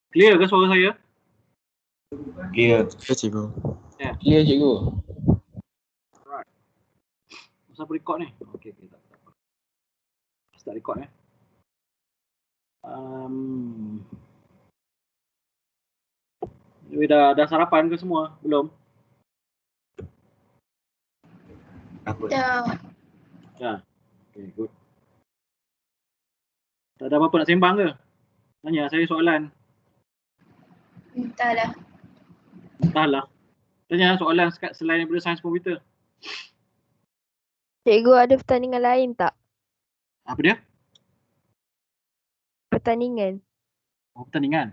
Clear ke suara saya? Clear. Cikgu. Yeah. Clear cikgu. Alright. Masa record ni? Okay, tak apa. Start record ya. Dah sarapan ke semua? Belum? Apa? Dah. Dah. Okay, good. Tak ada apa-apa nak sembang ke? Tanya saya soalan. Entahlah. Entahlah. Tanya soalan selain daripada sains komputer. Cikgu ada pertandingan lain tak? Apa dia? Pertandingan. Oh, pertandingan.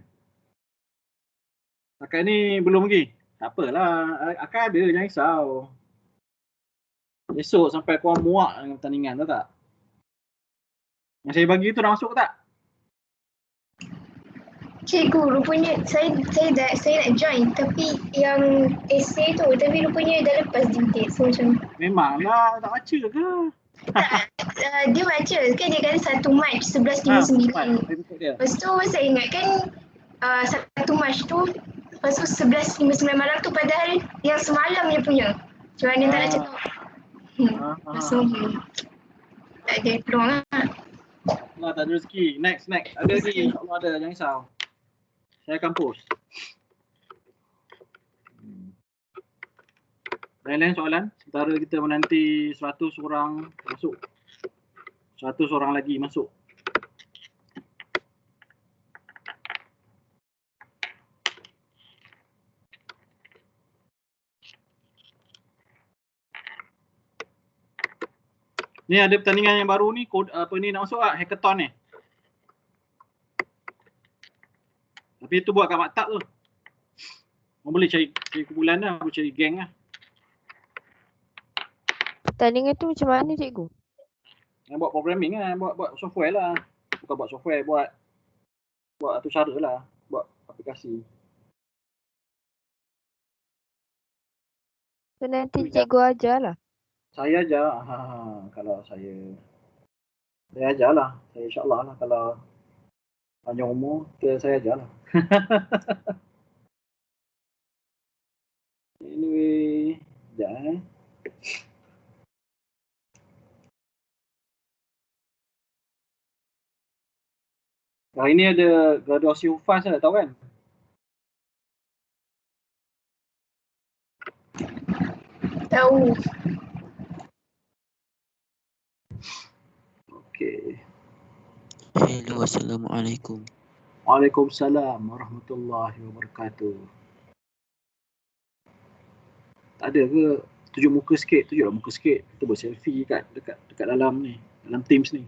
Setakat ni belum lagi. Tak apalah. Akan ada, jangan risau. Esok sampai korang muak dengan pertandingan, tahu tak? Yang saya bagi tu dah masuk ke tak? Cikgu, rupanya saya nak join tapi yang essay tu, tapi rupanya dah lepas due so macam Memanglah, tak baca ke? dia baca kan, dia kata 1 Mac 11.59. Dia. Lepas tu saya ingat kan 1 Mac tu, lepas tu 11.59 malam tu padahal yang semalam dia punya. Macam mana tak nak cakap. So tak ada peluang lah. Lah, tak ada rezeki. Next. Ada lagi. InsyaAllah ada, jangan risau. Saya akan post. Lain-lain soalan? Sementara kita menanti 100 orang masuk. 100 orang lagi masuk. Ni ada pertandingan yang baru ni, apa ni nak masuk tak? Hackathon ni. Tapi itu buat kat maktab tu. Orang boleh cari kumpulan lah, boleh cari geng lah. Pertandingan tu macam mana cikgu? Yang buat programming lah, buat software lah. Bukan buat software, buat atur cara lah, buat aplikasi. So nanti cikgu ajar lah. Saya ajar, kalau saya ajar lah. Saya insyaAllah lah, kalau panjang umur, saya ajar lah. Anyway, sekejap Hari ni ada graduasi UFAS lah, tahu kan? Tahu. Okey. Hello, assalamualaikum. Waalaikumsalam warahmatullahi wabarakatuh. Tak ada ke? Tunjuk muka sikit, tunjuklah muka sikit. Kita buat selfie dekat dalam ni, dalam Teams ni.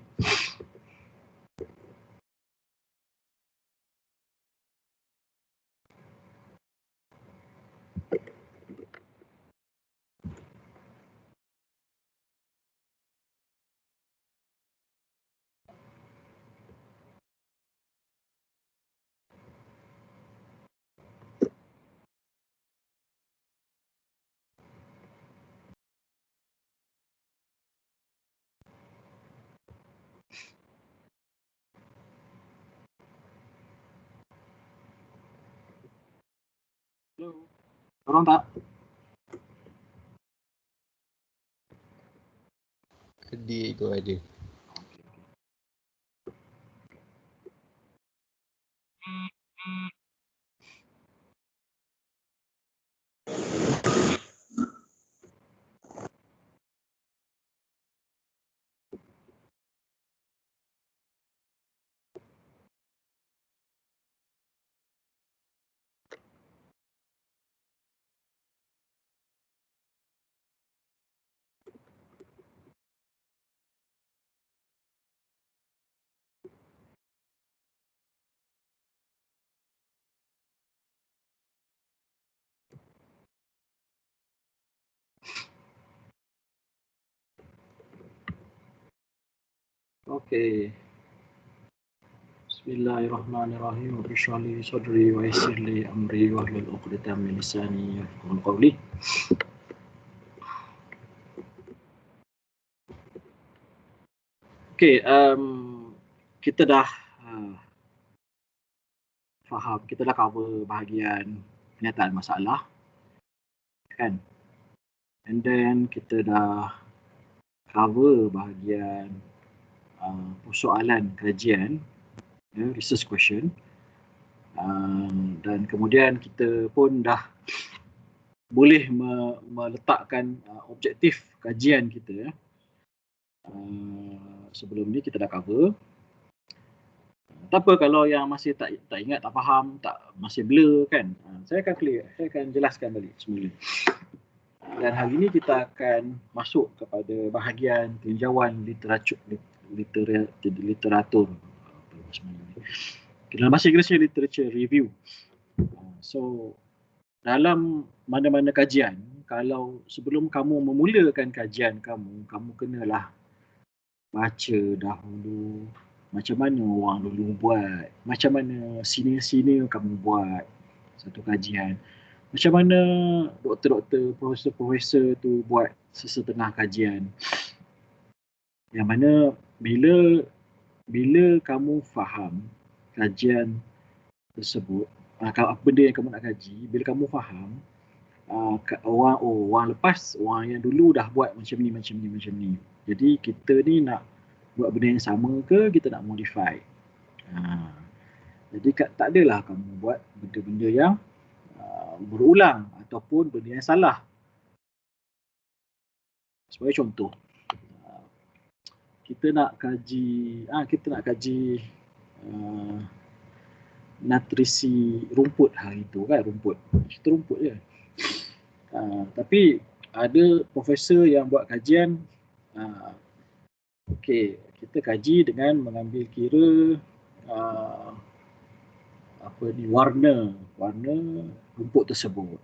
Orang tak? Sedih tu ada. Okey. Bismillahirrahmanirrahim. Rabbi shrah li sadri wa yassir li amri wahlul 'uqdatam min lisani yafqahu qawli. Okey, kita dah faham, kita dah cover bahagian penyataan masalah, kan? And then kita dah cover bahagian persoalan kajian, research question. Dan kemudian kita pun dah boleh meletakkan objektif kajian kita. Sebelum ni kita dah cover. Tak apa kalau yang masih tak ingat, tak faham, masih blur kan. Saya akan clear, saya akan jelaskan balik semula. Dan hari ini kita akan masuk kepada bahagian tinjauan literatur. Dalam bahasa Inggerisnya literature review. So dalam mana-mana kajian, kalau sebelum kamu memulakan kajian kamu kenalah baca dahulu macam mana orang dulu buat, macam mana senior-senior kamu buat satu kajian, macam mana doktor-doktor, profesor-profesor tu buat sesetengah kajian. Yang mana bila kamu faham kajian tersebut, apa benda yang kamu nak kaji, bila kamu faham, orang lepas, orang yang dulu dah buat macam ni. Jadi kita ni nak buat benda yang sama ke kita nak modify. Jadi tak adalah kamu buat benda-benda yang berulang ataupun benda yang salah. Sebagai contoh, kita nak kaji nutrisi rumput hari tu kan, cerita rumput je. Tapi ada profesor yang buat kajian, kita kaji dengan mengambil kira warna rumput tersebut.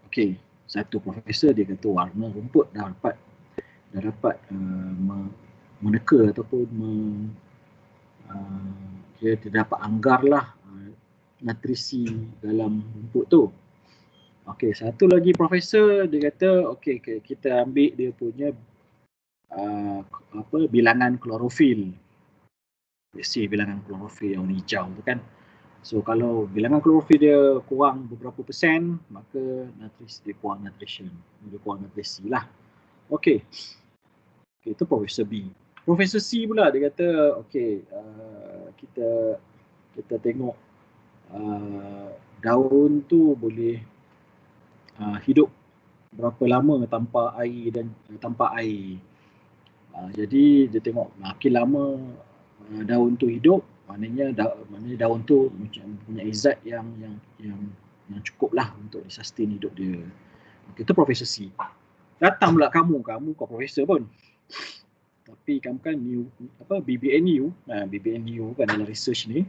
Satu profesor dia kata warna rumput dah dapat meneka ataupun dia dapat anggarlah nutrisi dalam rumput tu. Satu lagi profesor dia kata kita ambil dia punya bilangan klorofil. Bilangan klorofil yang hijau tu kan. So kalau bilangan klorofil dia kurang beberapa persen, maka dia kurang nutrisi lah. Itu Profesor B. Profesor C pula dia kata kita tengok daun tu boleh hidup berapa lama tanpa air dan tanpa air. Jadi dia tengok makin lama daun tu hidup, maknanya daun tu punya zat yang cukup lah untuk sustain hidup dia. Itu Profesor C. Datang pula kamu kau profesor pun. Tapi kamu kan BBNU kan dalam research ni.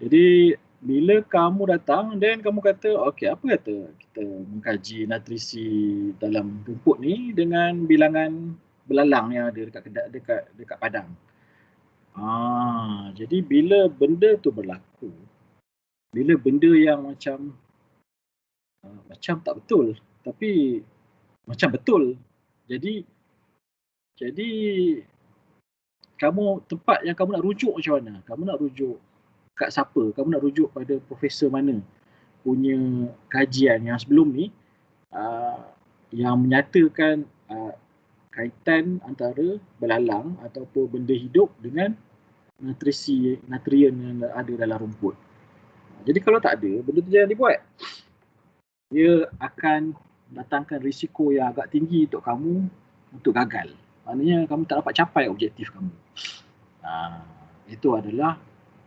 Jadi bila kamu datang dan kamu kata apa kata kita mengkaji nutrisi dalam rumput ni dengan bilangan belalang yang ada dekat padang. Jadi bila benda tu berlaku, bila benda yang macam tak betul tapi macam betul, jadi tempat yang kamu nak rujuk macam mana? Kamu nak rujuk kat siapa? Kamu nak rujuk pada profesor mana punya kajian yang sebelum ni yang menyatakan kaitan antara belalang ataupun benda hidup dengan nutrien yang ada dalam rumput. Jadi kalau tak ada, benda tu jangan dibuat. Dia akan datangkan risiko yang agak tinggi untuk kamu untuk gagal. Maknanya kamu tak dapat capai objektif kamu. Itu adalah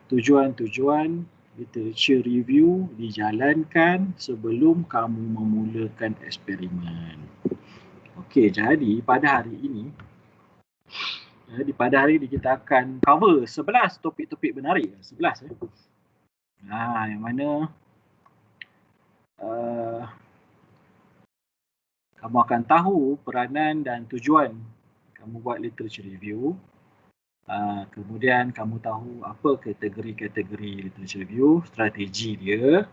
tujuan-tujuan literature review dijalankan sebelum kamu memulakan eksperimen. Jadi pada hari ini kita akan cover 11 topik-topik menarik. 11 yang mana kamu akan tahu peranan dan tujuan kamu buat literature review. Kemudian kamu tahu apa kategori-kategori literature review, strategi dia,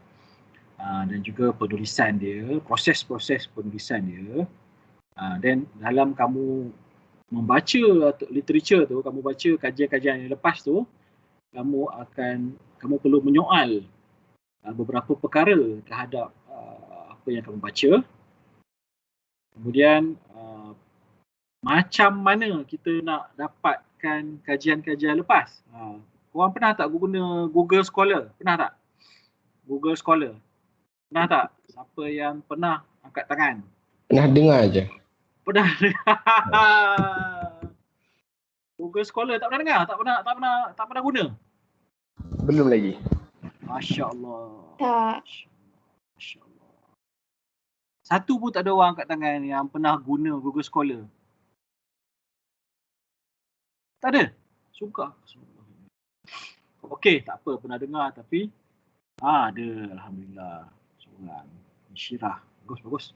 dan juga penulisan dia, proses-proses penulisan dia. Dan dalam kamu membaca literature tu, kamu baca kajian-kajian yang lepas tu, kamu perlu menyoal beberapa perkara terhadap apa yang kamu baca. Kemudian macam mana kita nak dapatkan kajian-kajian lepas. Korang pernah tak guna Google Scholar? Pernah tak? Google Scholar. Pernah tak? Siapa yang pernah angkat tangan? Pernah dengar je. Pernah. Google Scholar tak pernah dengar? Tak pernah guna? Belum lagi. Masya Allah. Tak. Masya Allah. Satu pun tak ada orang angkat tangan yang pernah guna Google Scholar. Tak ada? Suka. Okey, tak apa, pernah dengar tapi ada, alhamdulillah. Seorang Syirah. Bagus.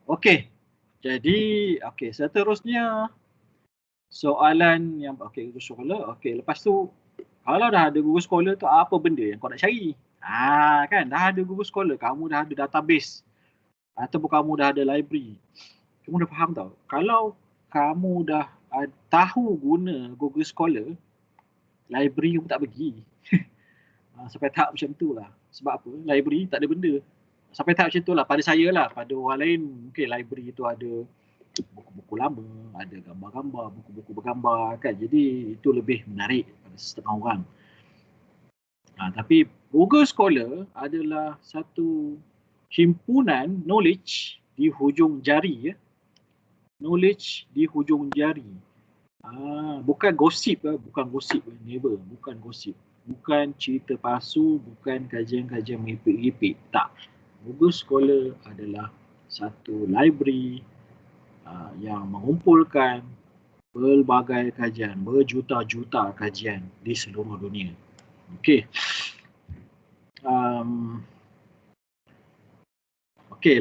Okey. Jadi, seterusnya soalan yang Google Scholar. Okey, lepas tu kalau dah ada Google Scholar tu apa benda yang kau nak cari? Kan dah ada Google Scholar, kamu dah ada database ataupun kamu dah ada library. Kamu dah faham tau. Kalau kamu dah tahu guna Google Scholar, library pun tak pergi. Sampai tahap macam tu lah. Sebab apa? Library tak ada benda. Sampai tahap macam tu lah. Pada saya lah. Pada orang lain mungkin library tu ada buku-buku lama, ada gambar-gambar, buku-buku bergambar kan. Jadi itu lebih menarik pada setengah orang. Tapi Google Scholar adalah satu himpunan knowledge di hujung jari. Knowledge di hujung jari. Bukan gosip, never. Bukan gosip. Bukan cerita palsu, bukan kajian-kajian mengipik-ipik. Tak. Google Scholar adalah satu library yang mengumpulkan pelbagai kajian, berjuta-juta kajian di seluruh dunia. Okey.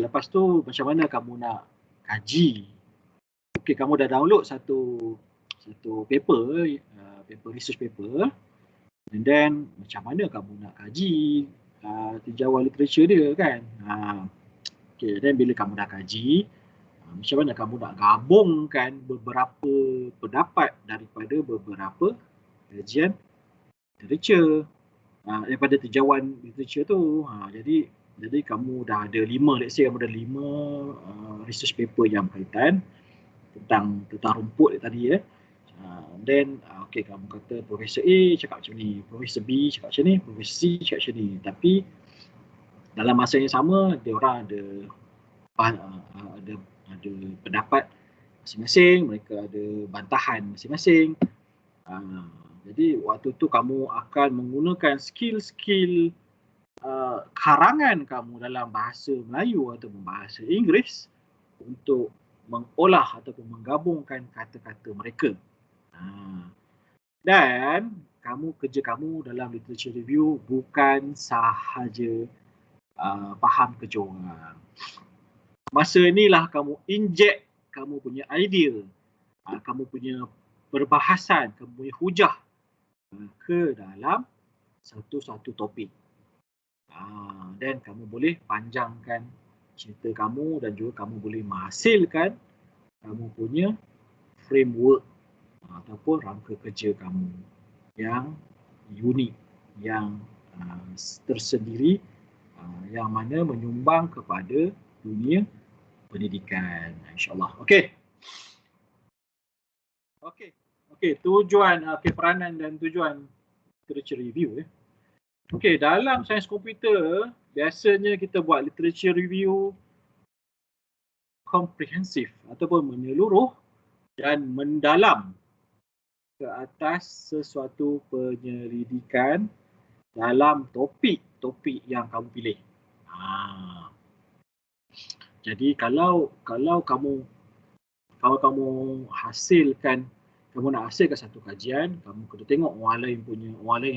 Lepas tu macam mana kamu nak kaji? Okey, kamu dah download satu paper, research paper, and then macam mana kamu nak kaji tinjauan literature dia kan. Okey, then bila kamu dah kaji, macam mana kamu nak gabungkan beberapa pendapat daripada beberapa kajian literature, daripada tinjauan literature tu. Jadi kamu dah ada 5, let's say kamu ada 5 research paper yang berkaitan tentang rumput tadi then kamu kata Profesor A cakap macam ni, Profesor B cakap macam ni, Profesor C cakap macam ni. Tapi dalam masa yang sama dia orang ada pendapat masing-masing, mereka ada bantahan masing-masing. Jadi waktu tu kamu akan menggunakan skill-skill karangan kamu dalam bahasa Melayu ataupun bahasa Inggeris untuk mengolah ataupun menggabungkan kata-kata mereka. Dan kerja kamu dalam literature review bukan sahaja faham kerja orang. Masa inilah kamu inject kamu punya idea, kamu punya perbahasan, kamu punya hujah ke dalam satu-satu topik. Dan kamu boleh panjangkan cerita kamu dan juga kamu boleh menghasilkan kamu punya framework ataupun rangka kerja kamu yang unik, yang tersendiri, yang mana menyumbang kepada dunia pendidikan, insyaAllah. Okey, tujuan, peranan dan tujuan literature review. Okey, dalam sains komputer, biasanya kita buat literature review komprehensif ataupun menyeluruh dan mendalam ke atas sesuatu penyelidikan dalam topik yang kamu pilih. Jadi kalau kamu nak hasilkan satu kajian, kamu kena tengok orang lain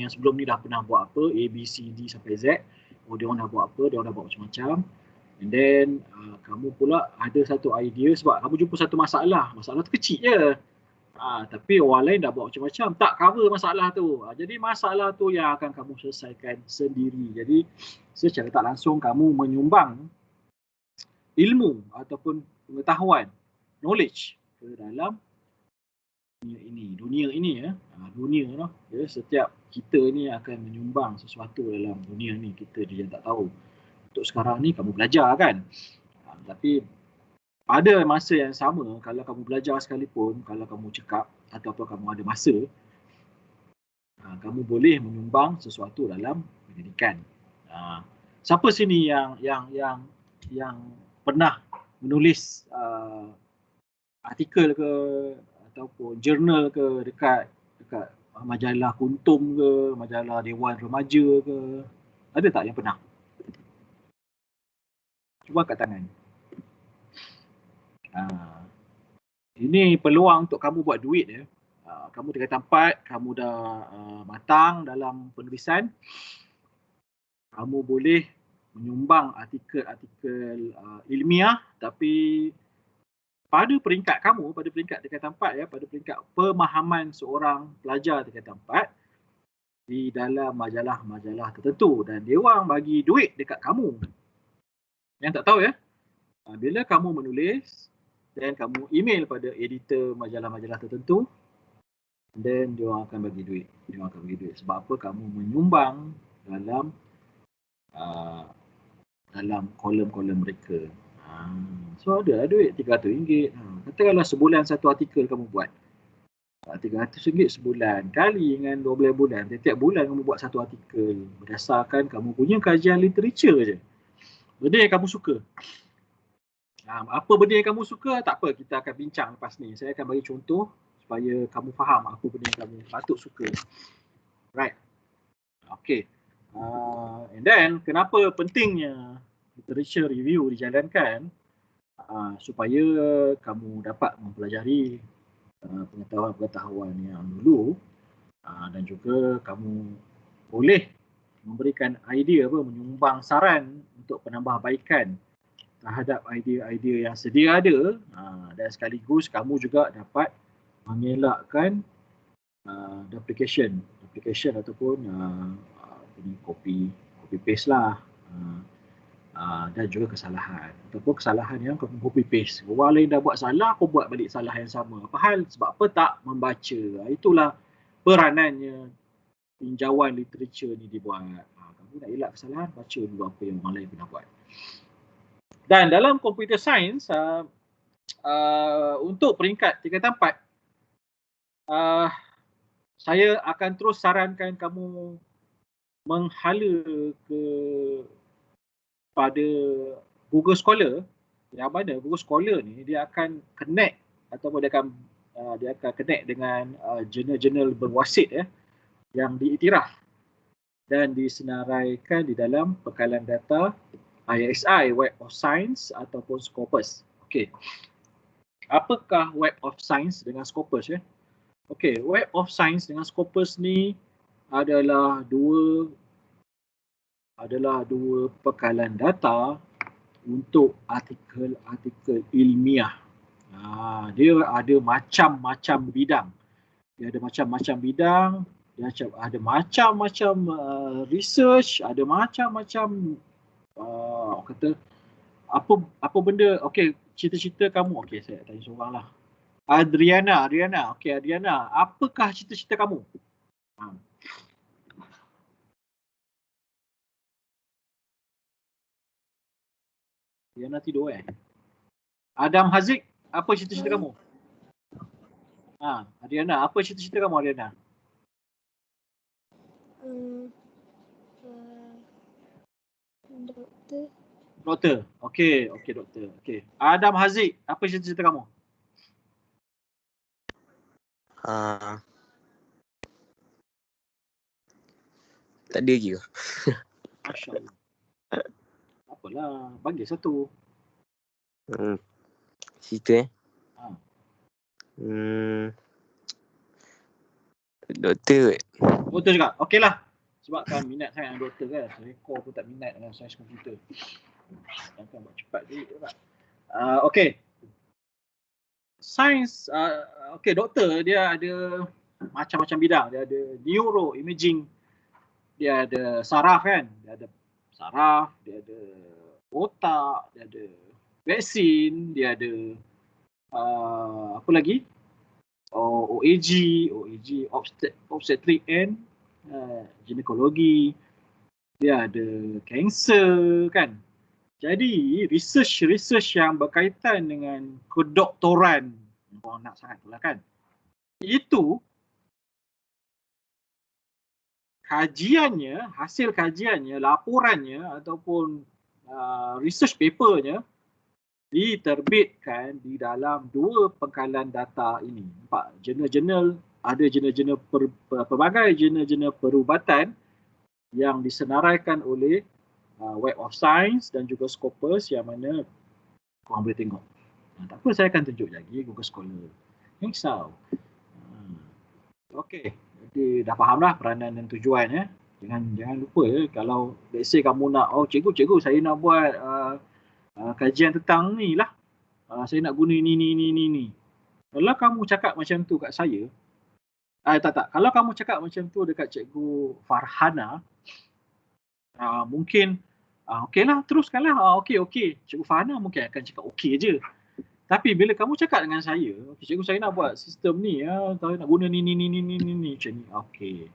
yang sebelum ni dah pernah buat apa, A, B, C, D sampai Z. Dia orang dah buat apa, dia orang dah buat macam-macam. And then kamu pula ada satu idea sebab kamu jumpa satu masalah tu kecil je. Tapi orang lain dah buat macam-macam, tak cover masalah tu. Jadi masalah tu yang akan kamu selesaikan sendiri. Jadi secara tak langsung kamu menyumbang ilmu ataupun pengetahuan, knowledge ke dalam dunia ini ya. Dunia lah. Ya, setiap kita ni akan menyumbang sesuatu dalam dunia ni, kita dia tak tahu. Untuk sekarang ni kamu belajar kan. Tapi pada masa yang sama, kalau kamu belajar sekalipun, kalau kamu cekap ataupun kamu ada masa, kamu boleh menyumbang sesuatu dalam pendidikan. Siapa sini yang pernah menulis artikel ke ataupun jurnal ke dekat majalah Kuntum ke, majalah Dewan Remaja ke? Ada tak yang pernah? Cuba angkat tangan. Ini peluang untuk kamu buat duit ya. Kamu tingkat 4, kamu dah matang dalam penulisan. Kamu boleh menyumbang artikel-artikel ilmiah, tapi pada peringkat kamu, pada peringkat tingkatan 4 ya, pada peringkat pemahaman seorang pelajar tingkatan 4 di dalam majalah-majalah tertentu, dan dia orang bagi duit dekat kamu. Yang tak tahu ya, bila kamu menulis dan kamu email pada editor majalah-majalah tertentu, then dia orang akan bagi duit. Dia orang akan bagi duit sebab apa? Kamu menyumbang dalam kolom-kolom mereka. So ada duit RM300. Katakanlah sebulan satu artikel kamu buat. RM300 sebulan kali dengan 12 bulan. Setiap bulan kamu buat satu artikel berdasarkan kamu punya kajian literature je. Benda yang kamu suka. Apa benda yang kamu suka, tak apa, kita akan bincang lepas ni. Saya akan bagi contoh supaya kamu faham apa benda yang kamu patut suka. Right. Okay. And then, kenapa pentingnya literature review dijalankan? Supaya kamu dapat mempelajari pengetahuan-pengetahuan yang dulu, dan juga kamu boleh memberikan idea, menyumbang saran untuk penambahbaikan terhadap idea-idea yang sedia ada, dan sekaligus kamu juga dapat mengelakkan duplication ataupun copy paste lah, dan juga kesalahan ataupun kesalahan yang kamu copy paste. Orang lain dah buat salah, kau buat balik salah yang sama. Apa hal? Sebab apa? Tak membaca. Itulah peranannya tinjauan literature ni dibuat. Kamu nak elak kesalahan, baca dulu apa yang orang lain pernah buat. Dan dalam computer science, untuk peringkat tingkatan 4, saya akan terus sarankan kamu menghala pada Google Scholar, yang mana Google Scholar ni dia akan connect ataupun dia akan connect dengan jurnal-jurnal berwasit ya, yang diiktiraf dan disenaraikan di dalam bekalan data ISI, Web of Science ataupun Scopus. Okey. Apakah Web of Science dengan Scopus ya? Okey, Web of Science dengan Scopus ni adalah dua bekalan data untuk artikel-artikel ilmiah. Dia ada macam-macam bidang. Dia ada macam-macam bidang, dia ada macam-macam research, ada macam-macam kata apa benda. Okey, cita-cita kamu. Okey, saya tanya seorang lah. Adriana. Okey, Adriana, apakah cita-cita kamu? Adriana tidur Adam Haziq, apa cita-cita kamu? Adriana, apa cita-cita kamu, Adriana? Doktor. Okey, doktor. Okey. Adam Haziq, apa cita-cita kamu? Tak ada lagi ke? Masya-Allah. Apalah, bagi satu. Cerita doktor. Doktor juga. Okeylah. Sebab kan minat sangat dengan doktor kan. Rekor pun tak minat dengan sains komputer. Takkan buat cepat je tak. Okey. Sains, okey, doktor dia ada macam-macam bidang. Dia ada neuroimaging, dia ada saraf kan, dia ada saraf, dia ada otak, dia ada vaksin, dia ada apa lagi? OAG, obstetrik and ginekologi. Dia ada kanser kan. Jadi research yang berkaitan dengan kedoktoran, orang nak sangat pula kan. Itu kajiannya, hasil kajiannya, laporannya ataupun research papernya diterbitkan di dalam 2 pengkalan data ini. Nampak jurnal-jurnal, ada jurnal-jurnal pelbagai jurnal-jurnal perubatan yang disenaraikan oleh Web of Science dan juga Scopus yang mana korang boleh tengok. Tak apa, saya akan tunjuk lagi Google Scholar. Thanks now. Okey, jadi dah faham lah peranan dan tujuan ya. Jangan lupa ya, kalau let's say kamu nak, cikgu saya nak buat kajian tentang ni lah. Saya nak guna ni. Kalau kamu cakap macam tu kat saya, kalau kamu cakap macam tu dekat cikgu Farhana, mungkin okey lah, teruskanlah. Okey. Cikgu Farhana mungkin akan cakap okey je. Tapi bila kamu cakap dengan saya, cikgu saya nak buat sistem ni, saya nak guna ni, macam ni. Okey.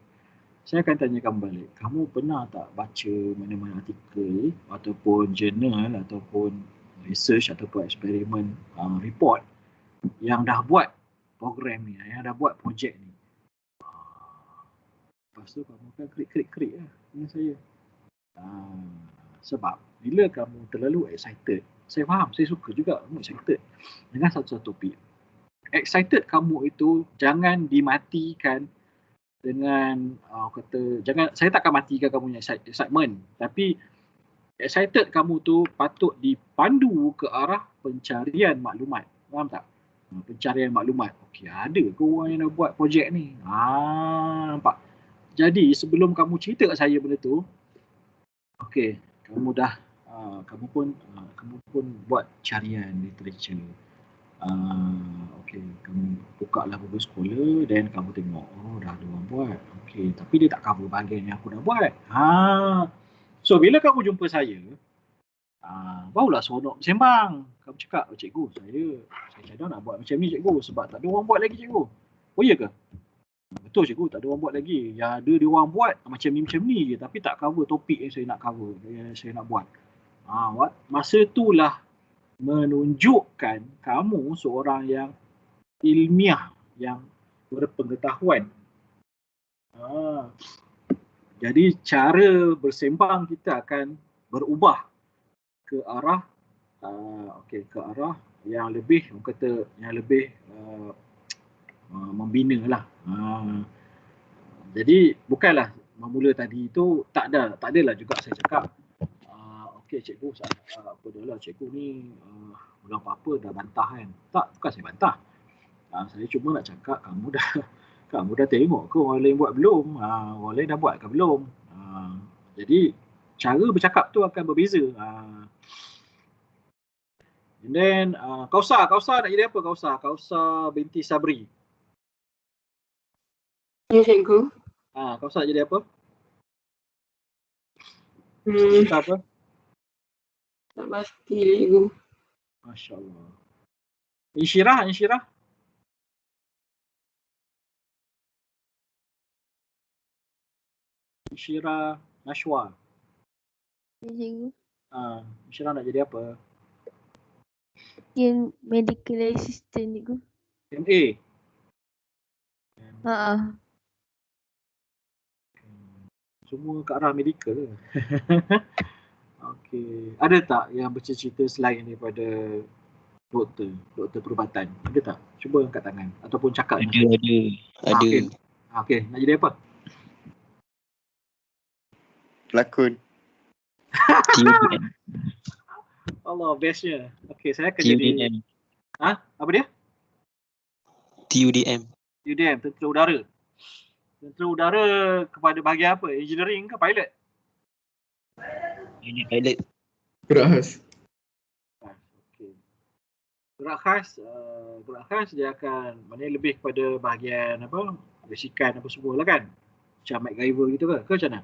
Saya akan tanya kamu balik. Kamu pernah tak baca mana-mana artikel ataupun jurnal ataupun research ataupun eksperimen report yang dah buat program ni, yang dah buat projek ni? Lepas tu kamu akan krik lah dengan saya. Sebab bila kamu terlalu excited, saya faham, saya suka juga kamu excited dengan satu-satu topik. Excited kamu itu jangan dimatikan dengan jangan, saya takkan matikan kamu punya excitement, tapi excited kamu tu patut dipandu ke arah pencarian maklumat. Faham tak? Pencarian maklumat. Okey, ada ke orang yang nak buat projek ni? Nampak? Jadi sebelum kamu cerita kat saya benda tu, okey, kamu pun buat carian literature. Okey, kamu buka lah Google Scholar dan kamu tengok, dah ada orang buat. Okey, tapi dia tak cover bahagian yang aku nak buat. So bila kamu jumpa saya, barulah seronok sembang. Kamu cakap, cikgu, saya cadang nak buat macam ni cikgu, sebab tak ada orang buat lagi cikgu. Oh iya ke? Betul cikgu, tak ada orang buat lagi. Yang ada dia orang buat macam ni je, tapi tak cover topik yang saya nak cover, yang saya nak buat. Masa itulah menunjukkan kamu seorang yang ilmiah, yang berpengetahuan. Jadi cara bersembang kita akan berubah ke arah yang lebih, membina lah. Jadi bukanlah memula tadi tu tak adalah juga saya cakap okey cikgu, apa dah lah cikgu ni ulang apa-apa dah bantah kan. Tak, bukan saya bantah. Saya cuma nak cakap kamu dah tengok ke orang lain buat belum? Orang lain dah buat ke belum? Jadi cara bercakap tu akan berbeza. And then Kausa nak jadi apa Kausa? Kausa binti Sabri. Ya cikgu. Kausa nak jadi apa? Tak apa? Tak pasti cikgu. Masya-Allah. Insyirah. Insyirah Nashwa. Ya, cikgu. Insyirah nak jadi apa? Mungkin medical assistant, cikgu. MA. Semua ke arah medical. Okey. Ada tak yang bercerita selain daripada doktor perubatan? Ada tak? Cuba angkat tangan ataupun cakap. Ada. Okey, nak jadi apa? Pelakon. TUDM. Allah, bestnya. Okey, saya akan jadi. Apa dia? TUDM. Tentera Udara. Tentera Udara kepada bahagian apa? Engineering ke pilot? Unit pilot. Gerak khas. Okey. Gerak khas dia akan lebih kepada bahagian apa? Basikan apa semua lah kan? Macam MacGyver gitu ke? Ke macam mana?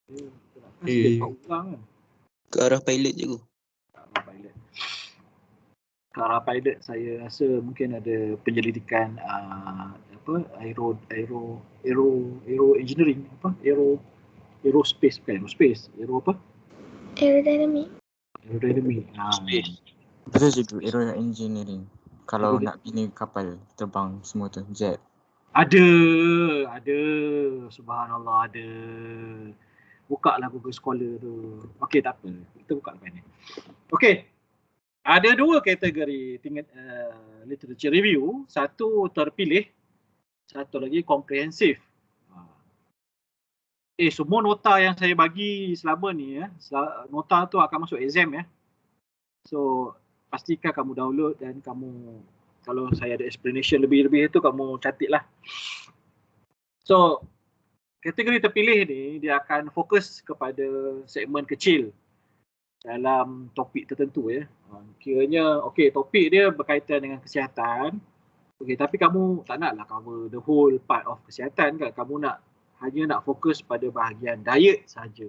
Gerak khas dia orang kan? Ke arah pilot cikgu. Pilot. ke arah pilot, saya rasa mungkin ada penyelidikan aero engineering, aerospace, bukan aerospace, Aerodynamic. aerodynamic. Betul je tu, aero engineering. Kalau Aero- nak bina kapal terbang semua tu, jet. Ada, subhanallah ada. Buka lah Google Scholar tu. Okey, tak apa. Kita buka lepas ni. Okey. Ada dua kategori literature review. Satu terpilih, satu lagi komprehensif. Semua nota yang saya bagi selama ni nota tu akan masuk exam ya. So, pastikan kamu download dan kamu, kalau saya ada explanation lebih-lebih tu, kamu catat lah. So, kategori terpilih ni dia akan fokus kepada segmen kecil dalam topik tertentu ya. Kiranya topik dia berkaitan dengan kesihatan. Tapi kamu tak naklah cover the whole part of kesihatan kan. Kamu hanya nak fokus pada bahagian diet saja.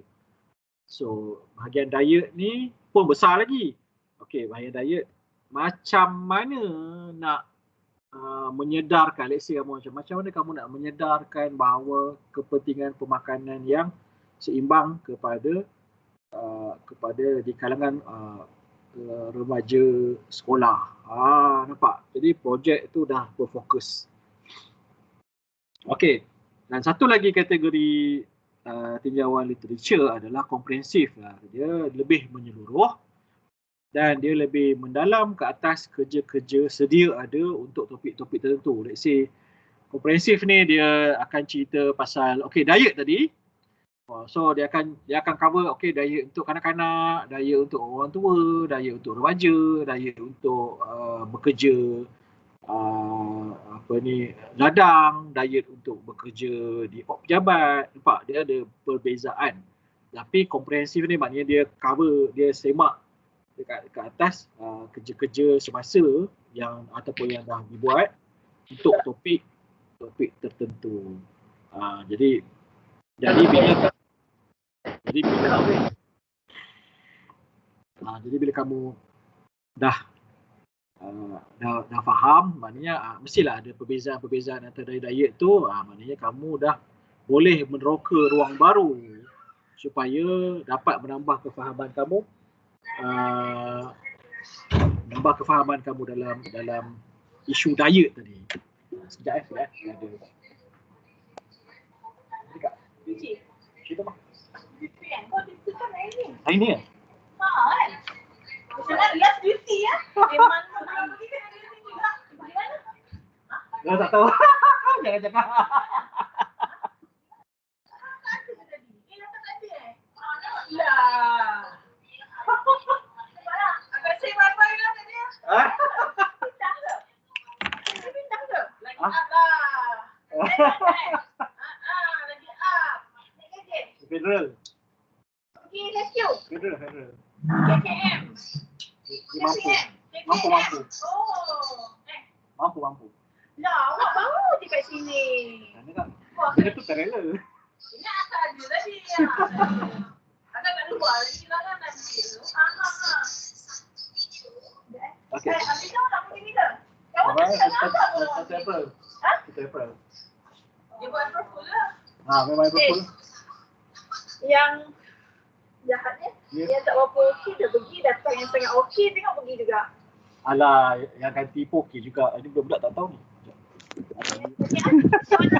So, bahagian diet ni pun besar lagi. Bahagian diet macam mana nak menyedarkan, let's say macam mana kamu nak menyedarkan bahawa kepentingan pemakanan yang seimbang kepada di kalangan remaja sekolah. Nampak? Jadi projek tu dah berfokus. Dan satu lagi kategori tinjauan literature adalah komprehensif. Dia lebih menyeluruh dan dia lebih mendalam ke atas kerja-kerja sedia ada untuk topik-topik tertentu. Let's say komprehensif ni dia akan cerita pasal diet tadi. So dia akan cover diet untuk kanak-kanak, diet untuk orang tua, diet untuk remaja, diet untuk bekerja ladang, diet untuk bekerja di pejabat. Nampak, dia ada perbezaan. Tapi komprehensif ni maknanya dia cover, dia semak dekat atas kerja-kerja semasa yang ataupun yang dah dibuat untuk topik tertentu. Jadi bila kamu dah faham, maknanya mestilah ada perbezaan antara diet tu. Maknanya kamu dah boleh meneroka ruang baru supaya dapat menambah kefahaman kamu dalam isu diet tadi. Sekejap. Ada. Dekat. Cerita apa? Hari ni ya? Last duty ya. Memang Dah tak tahu. Jangan cakap. Agak say bye-bye lah tadi. Bintang ke? Bintang ke? Lagi up lah. Lagi up. Naik gadget. Federal. Okay, let's go. Federal. KKM. Dia mampu. Oh. Mampu. Lah, awak baru je kat sini. Benda tu tak rela. Ini asal ada tadi. Ada kat luar lagi lah kan nanti. Okey. Habis kamu nak pergi bila? Kamu tak apa? 1 April. 1 April. Dia buat April lah. Memang April. Yang jahatnya, yang tak berapa okey dah pergi, datang yang sangat okey tengok pergi juga. Alah, yang ganti pun okey juga. Ini budak-budak tak tahu ni. Macam mana?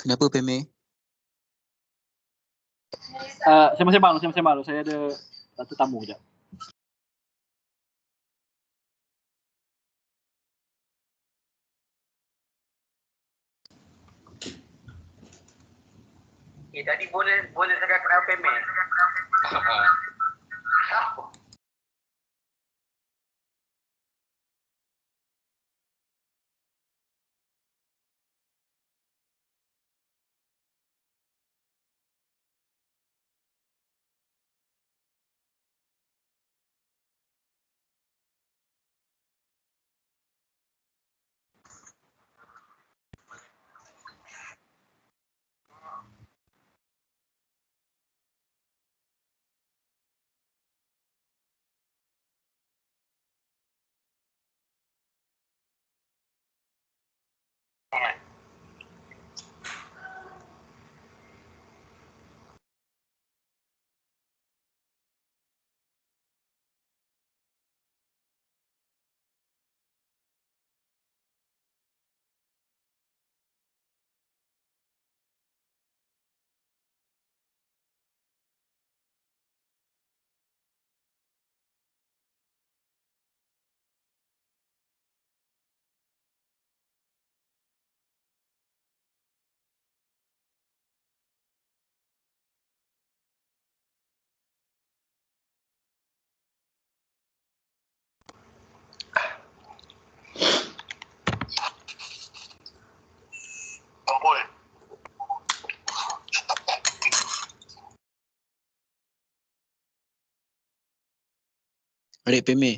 Kenapa Peme? Sembang. Saya ada tetamu sekejap. Tadi boleh cakap kenapa Peme? Adik Peme.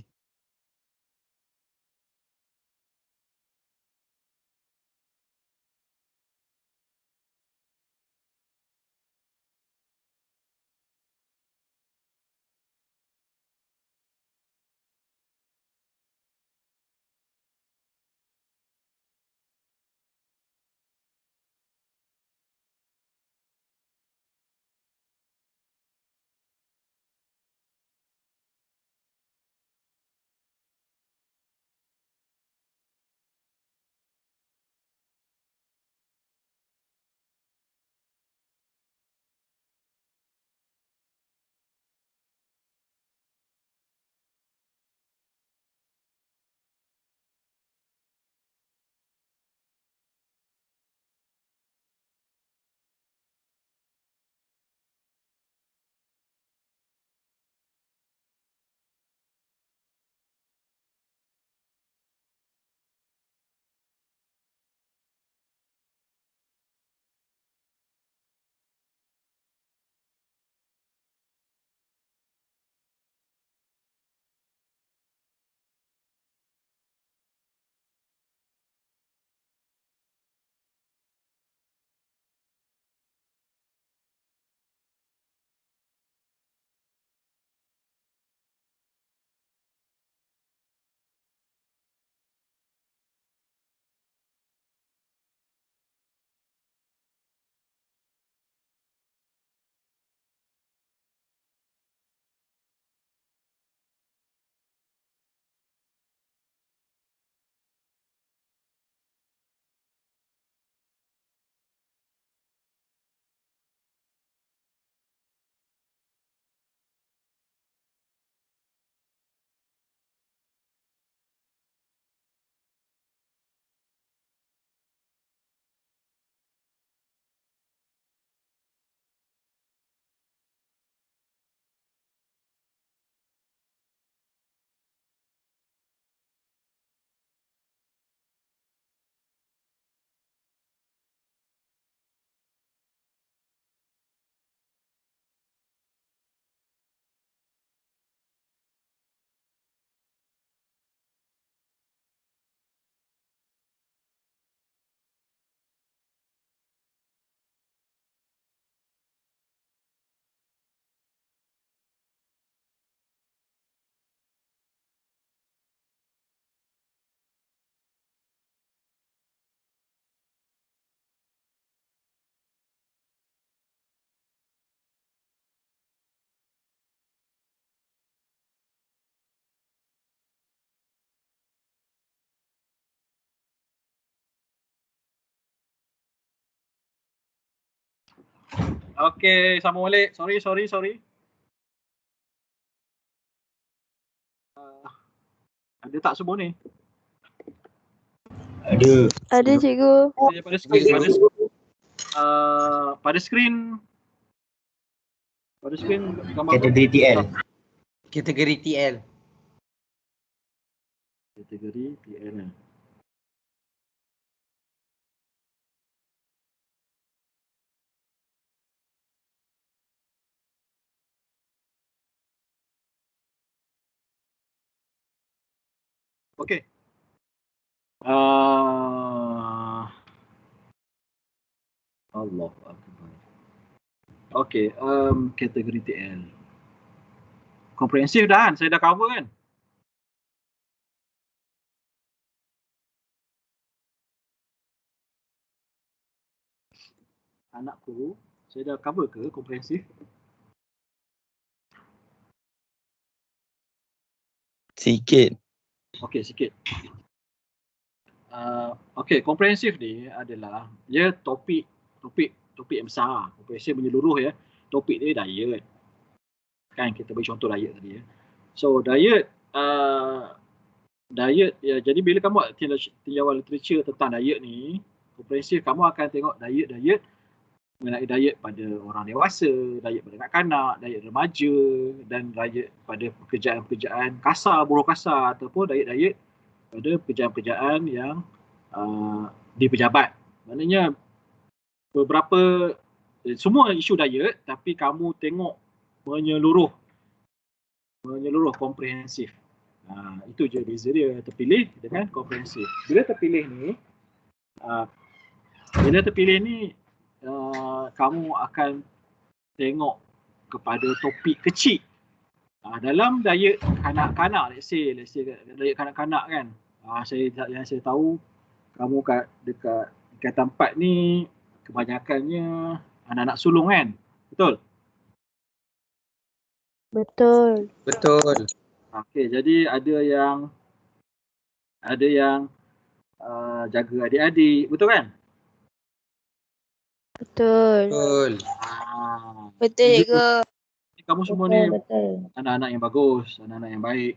Okey, sambung balik. Sorry. Ada tak semua ni? Ada cikgu. Pada skrin gambar Kategori TL. Kategori TL. Kategori TL. Okey. Allah Akbar. Okey, kategori TL. Komprehensif dah kan? Saya dah cover kan? Anakku, saya dah cover ke komprehensif? Sikit. Okey, sikit. Okey, komprehensif ni adalah dia topik yang besar. Komprehensif menyeluruh ya. Topik dia diet. Kan kita bagi contoh diet tadi ya. So diet ya, jadi bila kamu buat tinjauan literature tentang diet ni, komprehensif kamu akan tengok diet mengenai diet pada orang dewasa, diet pada kanak-kanak, diet remaja dan diet pada pekerjaan-pekerjaan kasar, buruh kasar ataupun diet pada pekerjaan-pekerjaan yang di pejabat. Maknanya beberapa semua isu diet tapi kamu tengok menyeluruh komprehensif. Itu je beza dia, terpilih dengan komprehensif. Bila terpilih ni kamu akan tengok kepada topik kecil. Dalam diet kanak-kanak, let's say diet kanak-kanak kan. Yang saya tahu kamu dekat Ikatan 4 ni kebanyakannya anak-anak sulung kan? Betul? Betul. Okey, jadi ada yang jaga adik-adik, betul kan? Betul cikgu. Kamu semua ni anak-anak yang bagus, anak-anak yang baik.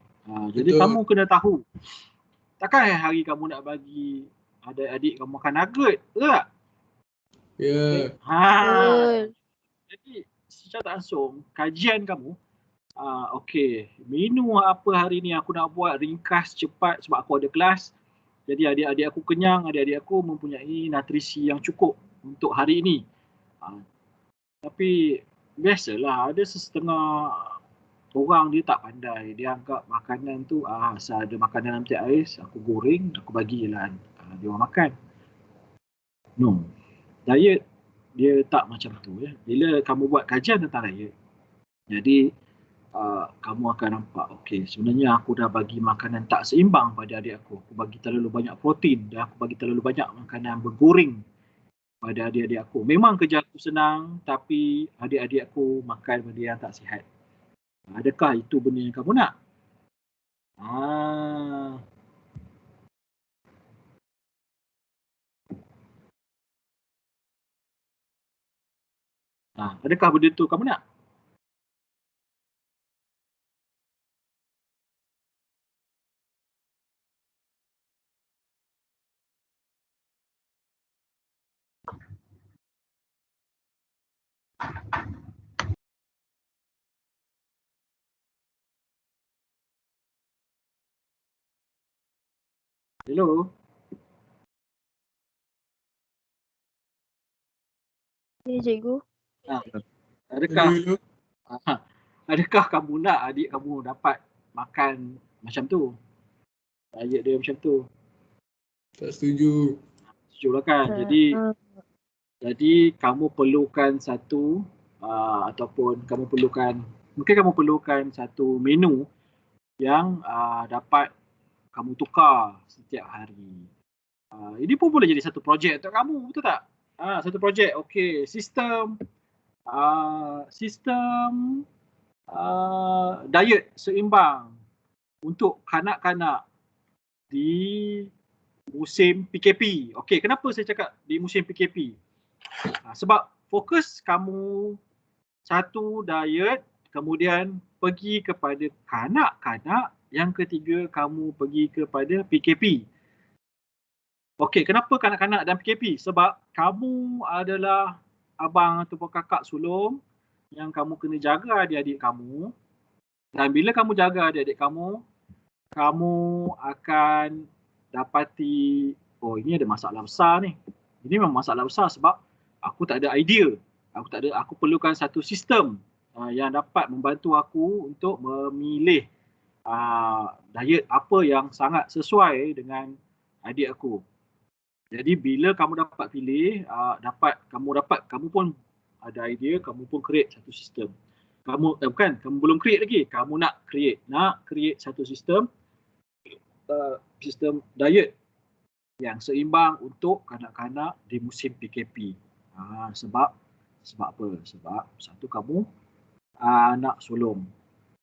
Jadi kamu kena tahu. Takkan hari kamu nak bagi adik-adik kamu makan nugget, betul tak? Ya. Jadi secara tak langsung kajian kamu okey, menu apa hari ni aku nak buat ringkas cepat sebab aku ada kelas. Jadi adik-adik aku kenyang, adik-adik aku mempunyai nutrisi yang cukup untuk hari ini. Tapi biasalah ada setengah orang dia tak pandai. Dia anggap makanan tu asal ada makanan dalam tiap ais, aku goreng, aku bagi je lah dia orang makan. No. Diet dia tak macam tu ya. Bila kamu buat kajian tentang diet, jadi kamu akan nampak okey, sebenarnya aku dah bagi makanan tak seimbang pada adik aku. Aku bagi terlalu banyak protein dan aku bagi terlalu banyak makanan bergoreng pada adik-adik aku. Memang kerja aku senang tapi adik-adik aku makan benda yang tak sihat. Adakah itu benda yang kamu nak? Adakah benda tu kamu nak? Hello? Ya cikgu. Adakah kamu nak adik kamu dapat makan macam tu? Diet dia macam tu? Tak setuju. Setuju lah kan? Jadi kamu perlukan satu ataupun mungkin kamu perlukan satu menu yang dapat kamu tukar setiap hari. Ini pun boleh jadi satu projek untuk kamu, betul tak? Satu projek, okey, sistem diet seimbang untuk kanak-kanak di musim PKP. Okey, kenapa saya cakap di musim PKP? Sebab fokus kamu satu diet, kemudian pergi kepada kanak-kanak, yang ketiga kamu pergi kepada PKP. Okey, kenapa kanak-kanak dan PKP? Sebab kamu adalah abang ataupun kakak sulung yang kamu kena jaga adik-adik kamu. Dan bila kamu jaga adik-adik kamu, kamu akan dapati, oh ini ada masalah besar ni. Ini memang masalah besar sebab aku tak ada idea. Aku perlukan satu sistem yang dapat membantu aku untuk memilih diet apa yang sangat sesuai dengan adik aku. Jadi bila kamu dapat pilih, kamu pun ada idea, kamu pun create satu sistem. Kamu belum create lagi, kamu nak create satu sistem diet yang seimbang untuk kanak-kanak di musim PKP. Sebab apa? Sebab satu, kamu anak sulung.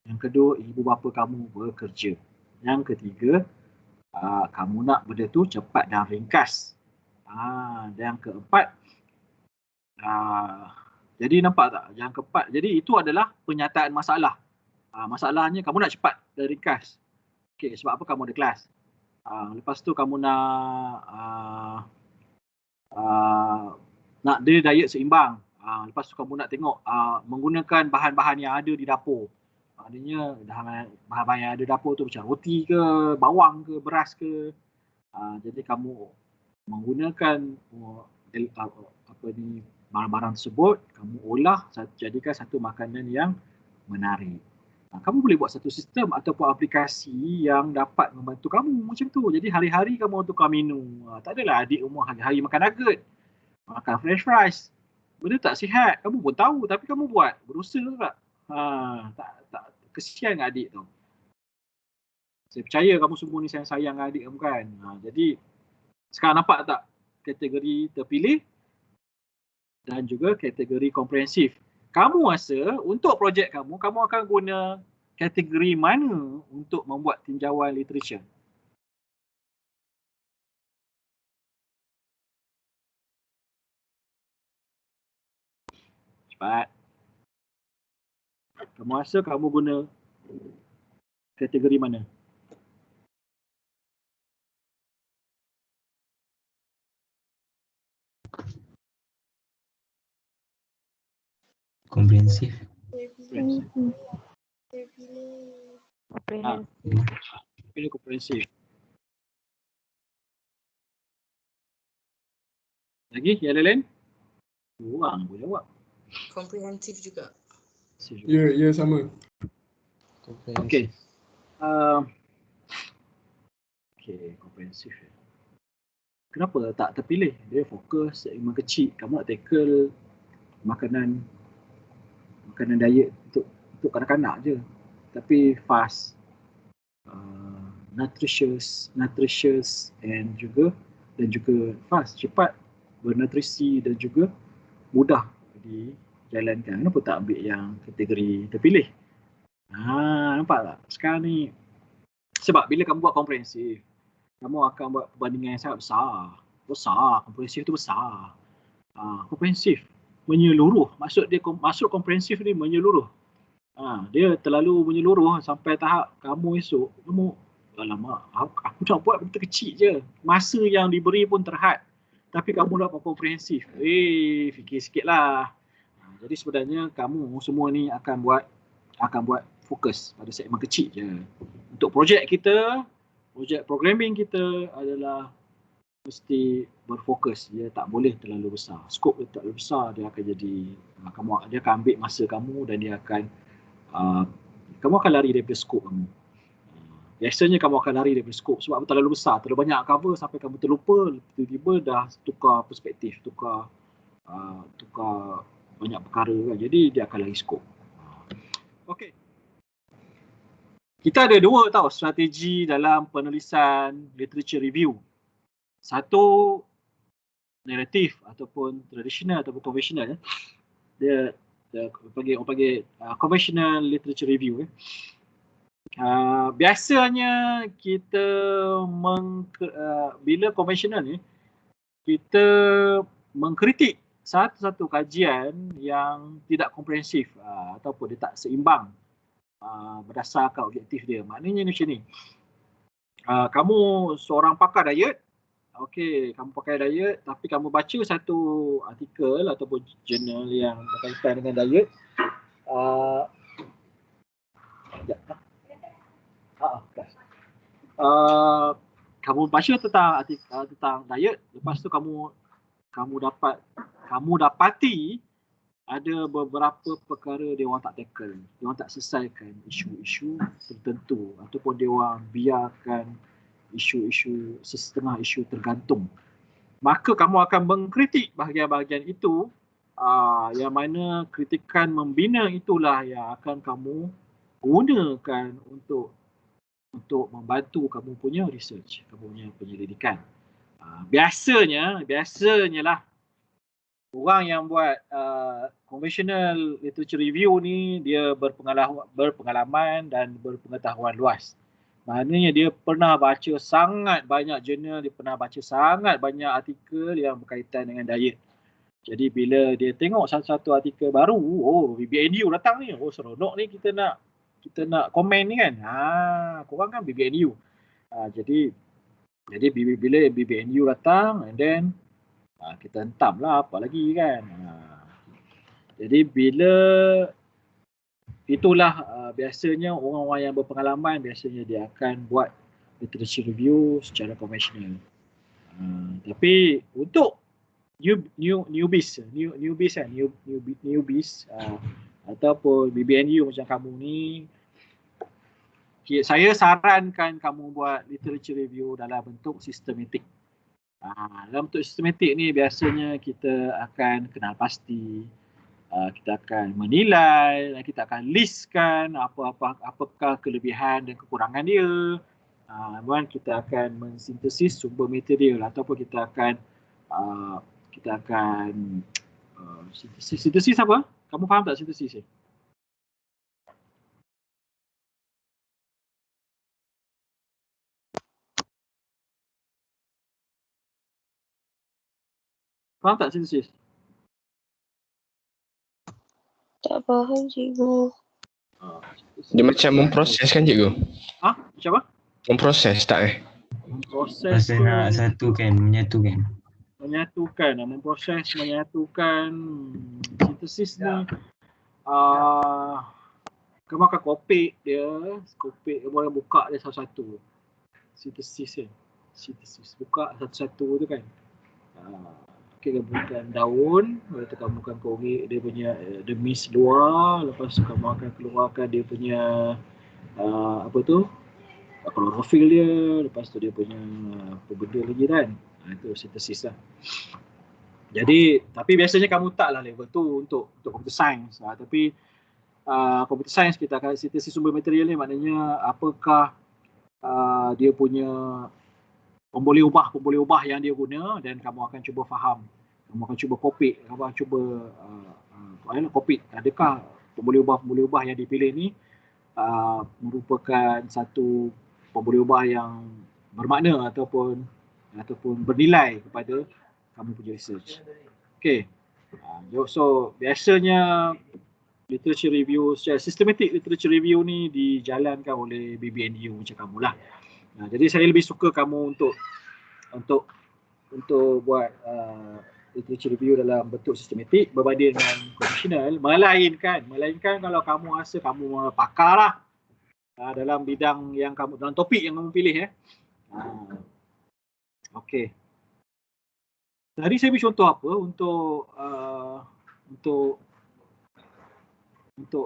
Yang kedua, ibu bapa kamu bekerja. Yang ketiga, kamu nak benda tu cepat dan ringkas. Dan yang keempat, jadi nampak tak? Yang keempat, jadi itu adalah penyataan masalah. Masalahnya kamu nak cepat dan ringkas. Okey, sebab apa? Kamu ada kelas. Lepas tu kamu nak dia diet seimbang. Lepas tu kamu nak tengok menggunakan bahan-bahan yang ada di dapur. Maknanya bahan-bahan yang ada di dapur tu macam roti ke, bawang ke, beras ke. Jadi kamu menggunakan barang-barang tersebut, kamu olah jadikan satu makanan yang menarik. Kamu boleh buat satu sistem ataupun aplikasi yang dapat membantu kamu macam tu. Jadi hari-hari kamu tukar menu. Tak adalah adik rumah hari-hari makan nugget, makan french fries. Benda tak sihat, kamu pun tahu tapi kamu buat. Berdosa tak? Tak kesian dengan adik tu. Saya percaya kamu semua ni sayang adik kamu kan. Jadi sekarang nampak tak kategori terpilih dan juga kategori komprehensif. Kamu rasa untuk projek kamu akan guna kategori mana untuk membuat tinjauan literature? Cepat. Kamu rasa kamu guna kategori mana? Komprehensif. Pilih komprehensif. Lagi yang lain? Orang boleh jawab. Komprehensif juga. Ya, sama. Okey. Komprehensif. Kenapa tak terpilih? Dia fokus segmen kecil. Kamu nak tackle makanan diet untuk kanak-kanak je. Tapi fast, nutritious dan juga fast, cepat, bernutrisi dan juga mudah dijalankan. Kenapa tak ambil yang kategori terpilih? Nampak tak? Sekarang ni sebab bila kamu buat komprehensif, kamu akan buat perbandingan yang sangat besar. Komprehensif tu besar. Komprehensif menyeluruh. Maksud komprehensif ni menyeluruh. Dia terlalu menyeluruh sampai tahap kamu esok, alamak, aku nak buat benda kecil je. Masa yang diberi pun terhad. Tapi kamu dah buat komprehensif. Fikir sikit lah. Jadi sebenarnya kamu semua ni akan buat fokus pada segmen kecil je. Untuk projek programming kita adalah mesti berfokus. Dia tak boleh terlalu besar. Skop dia terlalu besar, dia akan jadi dia akan ambil masa kamu dan dia akan kamu akan lari daripada skop kamu. Biasanya kamu akan lari daripada skop sebab terlalu besar, terlalu banyak cover sampai kamu terlupa, tiba-tiba dah tukar perspektif, tukar banyak perkara kan. Jadi dia akan lari skop. Okey. Kita ada dua strategi dalam penulisan literature review. Satu naratif ataupun tradisional ataupun konvensional. Dia orang panggil conventional literature review. Biasanya kita bila konvensional ni, kita mengkritik satu-satu kajian yang tidak komprehensif ataupun dia tak seimbang berdasarkan objektif dia. Maknanya macam ni. Kamu seorang pakar diet, okey, kamu pakai diet tapi kamu baca satu artikel ataupun jurnal yang berkaitan dengan diet. Kamu baca tentang diet, lepas tu kamu dapati ada beberapa perkara dia orang tak tackle, dia orang tak selesaikan isu-isu tertentu ataupun dia orang biarkan isu-isu setengah isu tergantung. Maka kamu akan mengkritik bahagian-bahagian itu, yang mana kritikan membina itulah yang akan kamu gunakan untuk membantu kamu punya research, kamu punya penyelidikan. Biasanya lah orang yang buat conventional literature review ni dia berpengalaman dan berpengetahuan luas. Maknanya dia pernah baca sangat banyak jurnal, dia pernah baca sangat banyak artikel yang berkaitan dengan diet. Jadi bila dia tengok satu-satu artikel baru, BBNU datang ni, seronok ni kita nak komen ni kan. Korang kan BBNU. Jadi bila BBNU datang, and then kita hentam lah apa lagi kan. Jadi bila itulah biasanya orang-orang yang berpengalaman biasanya dia akan buat literature review secara konvensional. Tapi untuk newbies ataupun BBNU macam kamu ni, saya sarankan kamu buat literature review dalam bentuk sistematik. Dalam bentuk sistematik ni biasanya kita akan kenal pasti, kita akan menilai, kita akan listkan apakah kelebihan dan kekurangan dia. Kita akan mensintesis sumber material ataupun kita akan sintesis apa? Kamu faham tak sintesis ni? Faham tak sintesis? Tak faham cikgu. Dia macam memproses kan cikgu? Macam apa? Memproses tak Memproses Masa nak satukan, menyatukan. Memproses, menyatukan. Sintesis ni kamu akan kopik dia, kamu buka dia satu-satu. Sintesis buka satu-satu tu kan. Gabungkan daun, lepas tu kamu akan korek dia punya dermis luar, lepas tu kamu akan keluarkan dia punya klorofil dia, lepas tu dia punya apa benda lagi kan. Itu sintesis lah. Jadi tapi biasanya kamu taklah level tu untuk computer science. Tapi computer science kita akan sintesis sumber material ni, maknanya apakah dia punya pemboleh ubah yang dia guna, dan kamu akan cuba faham, kamu akan cuba kopik, kamu akan cuba kopik adakah pemboleh ubah yang dipilih ni merupakan satu pemboleh ubah yang bermakna ataupun bernilai kepada kamu punya research. Okay. So biasanya literature review, secara systematic literature review ni dijalankan oleh BBNU macam kamulah. Jadi saya lebih suka kamu untuk buat literature review dalam bentuk sistematik berbanding dengan konvensional, melainkan kalau kamu rasa kamu pakar lah dalam bidang yang kamu, dalam topik yang kamu pilih Okey. Tadi saya beri contoh apa untuk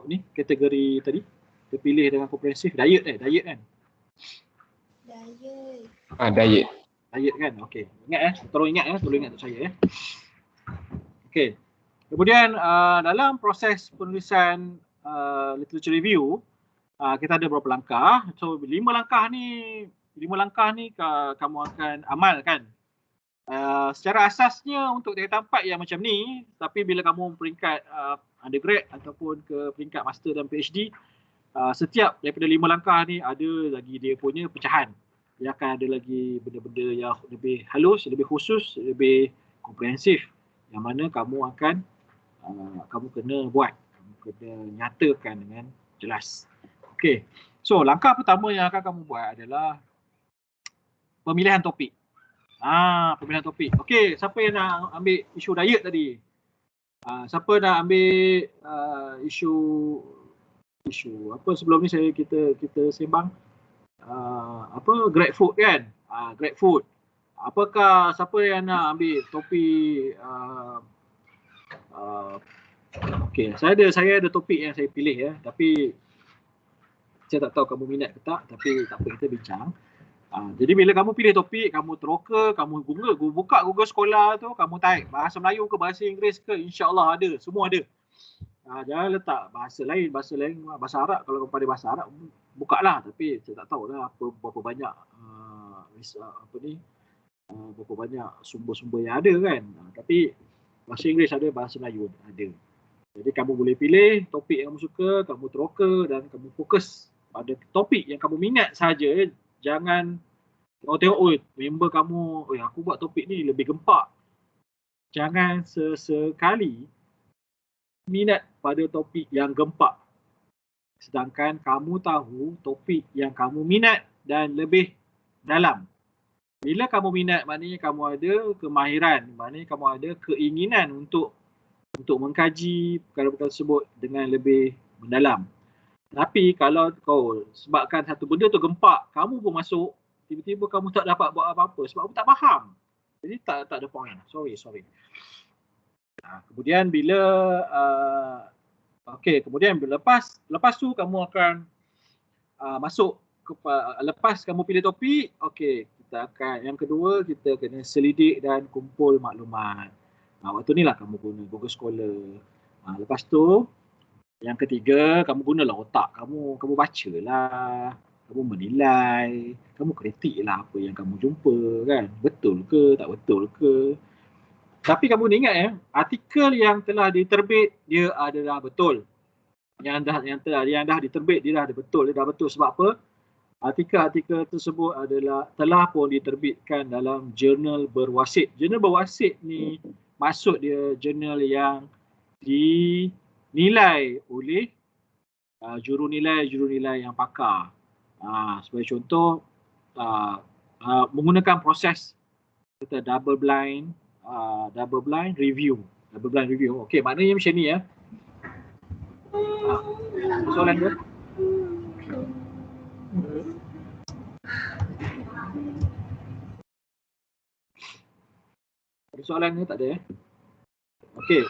ni kategori tadi terpilih dengan komprehensif diet kan. Diet kan. Okey. Ingat tolong ingat untuk saya Okey. Kemudian dalam proses penulisan literature review kita ada beberapa langkah. So 5 langkah ni kamu akan amalkan. Secara asasnya untuk tingkatan 4 yang macam ni, tapi bila kamu peringkat undergrad ataupun ke peringkat master dan PhD, setiap daripada 5 langkah ni ada lagi dia punya pecahan. Dia akan ada lagi benda-benda yang lebih halus, lebih khusus, lebih komprehensif. yang mana kamu akan kamu kena buat, kamu kena nyatakan dengan jelas. Okey. So, langkah pertama yang akan kamu buat adalah pemilihan topik. Pemilihan topik. Okey, siapa yang nak ambil isu diet tadi? Siapa nak ambil isu apa sebelum ni kita sembang GrabFood kan? GrabFood. Apakah siapa yang nak ambil topik okey, saya ada topik yang saya pilih ya, tapi saya tak tahu kamu minat ke tak, tapi tak apa, kita bincang. Jadi bila kamu pilih topik, kamu teroka, kamu buka Google Scholar tu, kamu type bahasa Melayu ke bahasa Inggeris ke, insya-Allah ada, semua ada. Jangan letak bahasa lain, bahasa Arab. Kalau kamu pandai bahasa Arab, bukalah, tapi saya tak tahulah berapa banyak berapa banyak sumber-sumber yang ada kan. Tapi bahasa Inggeris ada, bahasa Melayu ada. Jadi kamu boleh pilih topik yang kamu suka, kamu teroka dan kamu fokus pada topik yang kamu minat saja. Jangan kau tengok, member kamu, aku buat topik ni lebih gempak. Jangan sesekali minat pada topik yang gempak. Sedangkan kamu tahu topik yang kamu minat dan lebih dalam. Bila kamu minat, maknanya kamu ada kemahiran, maknanya kamu ada keinginan untuk mengkaji perkara-perkara tersebut dengan lebih mendalam. Tapi kalau kau sebabkan satu benda tu gempak, kamu pun masuk, tiba-tiba kamu tak dapat buat apa-apa sebab kamu tak faham. Jadi tak ada point. Sorry. Kemudian bila kemudian lepas tu kamu akan masuk lepas kamu pilih topik, yang kedua kita kena selidik dan kumpul maklumat. Waktu ni lah kamu guna Google Scholar. Lepas tu yang ketiga, kamu gunalah otak kamu bacalah, kamu menilai, kamu kritiklah apa yang kamu jumpa kan. Betul ke, tak betul ke. Tapi kamu ingat artikel yang telah diterbit dia adalah betul. Yang dah diterbit dia dah betul. Sebab apa? Artikel-artikel tersebut telah pun diterbitkan dalam jurnal berwasit. Jurnal berwasit ni maksud dia jurnal yang dinilai oleh jurunilai yang pakar. Sebagai contoh, menggunakan proses kita double blind review. Okey, maknanya macam ni ya. Soalan dia? Ada soalan ni tak ada Okey.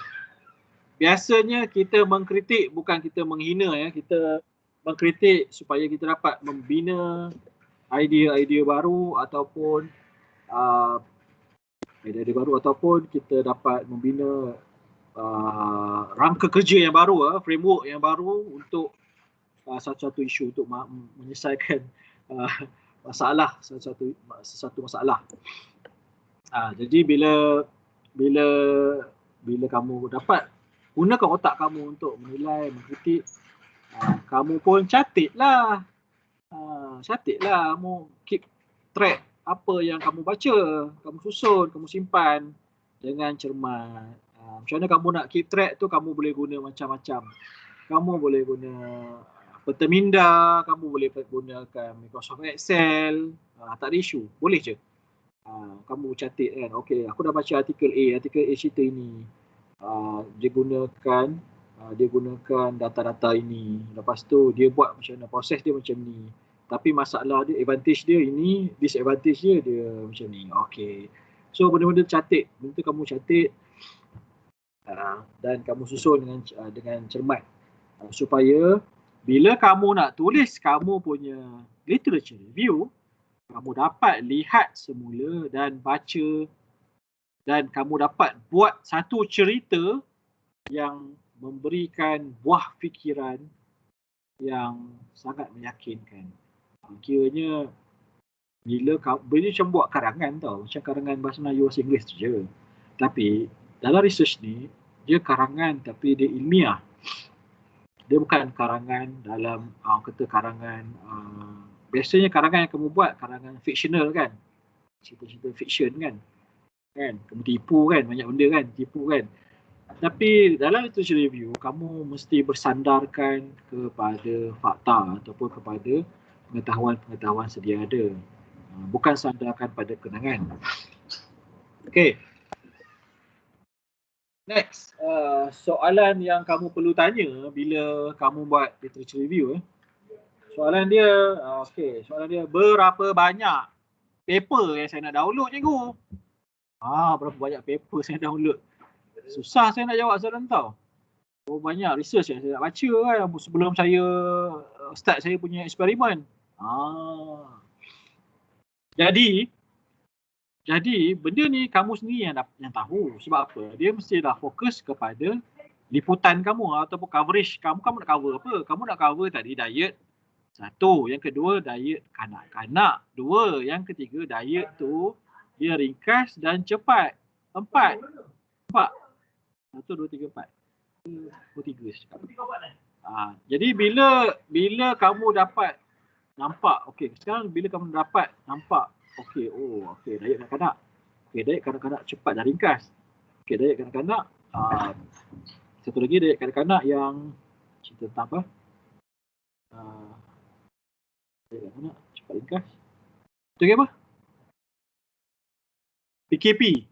Biasanya kita mengkritik bukan kita menghina kita mengkritik supaya kita dapat membina idea-idea baru ataupun kita dapat membina rangka kerja yang baru, framework yang baru untuk satu isu, untuk menyelesaikan sesuatu masalah. Jadi bila kamu dapat gunakan otak kamu untuk menilai, mengkritik, kamu pun catatlah, kamu keep track apa yang kamu baca, kamu susun, kamu simpan dengan cermat. Macam mana kamu nak keep track tu, kamu boleh guna macam-macam. Kamu boleh guna Pertaminda, kamu boleh gunakan Microsoft Excel, tak ada isu, boleh je. Kamu catat kan, okey, aku dah baca artikel A cerita ini. Dia gunakan data-data ini. Lepas tu dia buat macam mana, proses dia macam ni. Tapi masalah dia, advantage dia ini, disadvantage dia macam ni. Okey. So benda-benda catat, benda tu kamu catat dan kamu susun dengan cermat supaya bila kamu nak tulis kamu punya literature review, kamu dapat lihat semula dan baca dan kamu dapat buat satu cerita yang memberikan buah fikiran yang sangat meyakinkan. Kiranya bila macam buat karangan tau, macam karangan bahasa Melayu, bahasa Inggeris tu je. Tapi dalam research ni, dia karangan tapi dia ilmiah. Dia bukan karangan dalam, karangan, biasanya karangan yang kamu buat, karangan fictional kan. Cerita-cerita fiction kan. kan, kamu tipu kan, banyak benda kan, tipu kan. Tapi dalam literature review, kamu mesti bersandarkan kepada fakta ataupun kepada pengetahuan-pengetahuan sedia ada. Bukan sandarkan pada kenangan. Okay. Next, soalan yang kamu perlu tanya bila kamu buat literature review. Soalan dia, soalan dia, berapa banyak paper yang saya nak download cikgu? Berapa banyak paper saya download? Susah saya nak jawab soalan tau. Banyak research yang saya nak baca kan sebelum saya start saya punya eksperimen. Jadi benda ni kamu sendiri yang tahu. Sebab apa? Dia mestilah fokus kepada liputan kamu ataupun coverage. Kamu nak cover apa? Kamu nak cover tadi diet. Satu. Yang kedua diet kanak-kanak. Dua. Yang ketiga diet tu dia ringkas dan cepat. Empat. Satu, dua, tiga, empat. Tiga cakap. Jadi bila kamu dapat nampak, sekarang bila kamu dapat nampak, diet kanak-kanak. Diet kanak-kanak cepat dan ringkas. Diet kanak-kanak, satu lagi diet kanak-kanak yang cerita tentang apa? Diet kanak-kanak cepat ringkas. Itu apa? PKP.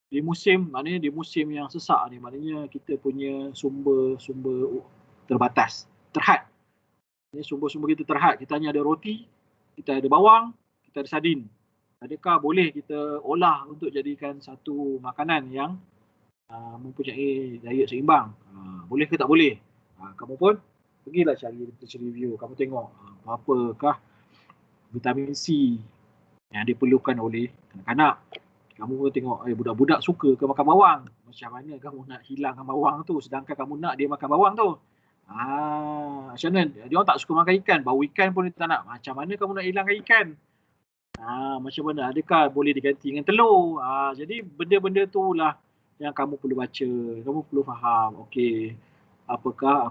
Di musim yang sesak ni, maknanya kita punya sumber terbatas, terhad. Ini sumber kita terhad. Kita hanya ada roti, kita ada bawang, kita ada sardin. Adakah boleh kita olah untuk jadikan satu makanan yang mempunyai diet seimbang? Boleh ke tak boleh? Kamu pun pergilah cari literature review. Kamu tengok berapakah vitamin C yang diperlukan oleh kanak-kanak. Kamu pun tengok, budak-budak suka ke makan bawang. Macam mana kamu nak hilangkan bawang tu sedangkan kamu nak dia makan bawang tu? Macam mana? Dia orang tak suka makan ikan. Bau ikan pun dia tak nak. Macam mana kamu nak hilangkan ikan? Macam mana? Adakah boleh diganti dengan telur? Jadi benda-benda tu lah yang kamu perlu baca. Kamu perlu faham. Apakah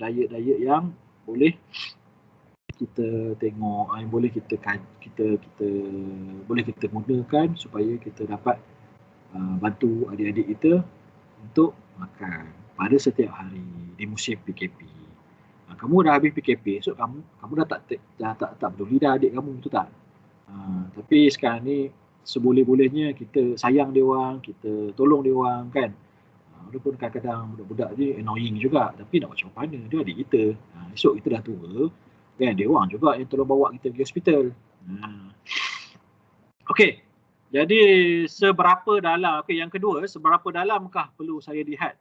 diet-diet yang boleh kita tengok, yang boleh kita boleh kita gunakan supaya kita dapat bantu adik-adik kita untuk makan pada setiap hari di musim PKP. Kamu dah habis PKP, so kamu dah tak peduli dah adik kamu, betul tak? Tapi sekarang ni seboleh-bolehnya kita sayang dia orang, kita tolong dia orang kan. Walaupun kadang-kadang budak-budak ni annoying juga, tapi nak macam mana, dia adik kita. Esok kita dah tua, kan dia orang juga yang tolong bawa kita pergi hospital. Jadi seberapa dalam, yang kedua, seberapa dalamkah perlu saya lihat?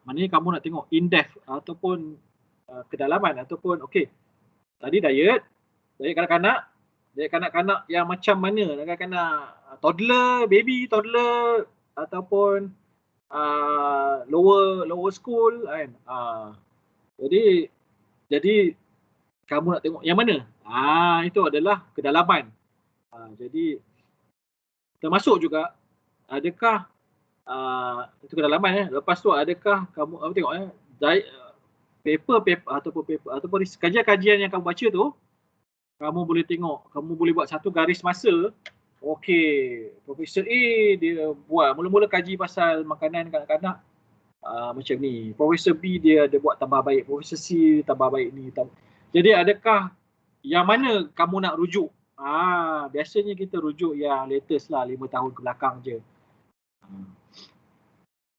Maknanya kamu nak tengok in-depth ataupun kedalaman ataupun tadi diet kanak-kanak yang macam mana? Kanak-kanak toddler, baby toddler ataupun lower school kan. Jadi kamu nak tengok yang mana? Itu adalah kedalaman. Jadi termasuk juga adakah itu kedalaman lepas tu adakah kamu tengok paper ataupun kajian-kajian yang kamu baca tu, kamu boleh tengok, kamu boleh buat satu garis masa. Profesor A dia buat mula-mula kaji pasal makanan kanak-kanak macam ni. Profesor B dia ada buat tambah baik, Profesor C tambah baik ni. Jadi adakah yang mana kamu nak rujuk? Biasanya kita rujuk yang latest lah, 5 tahun ke belakang je.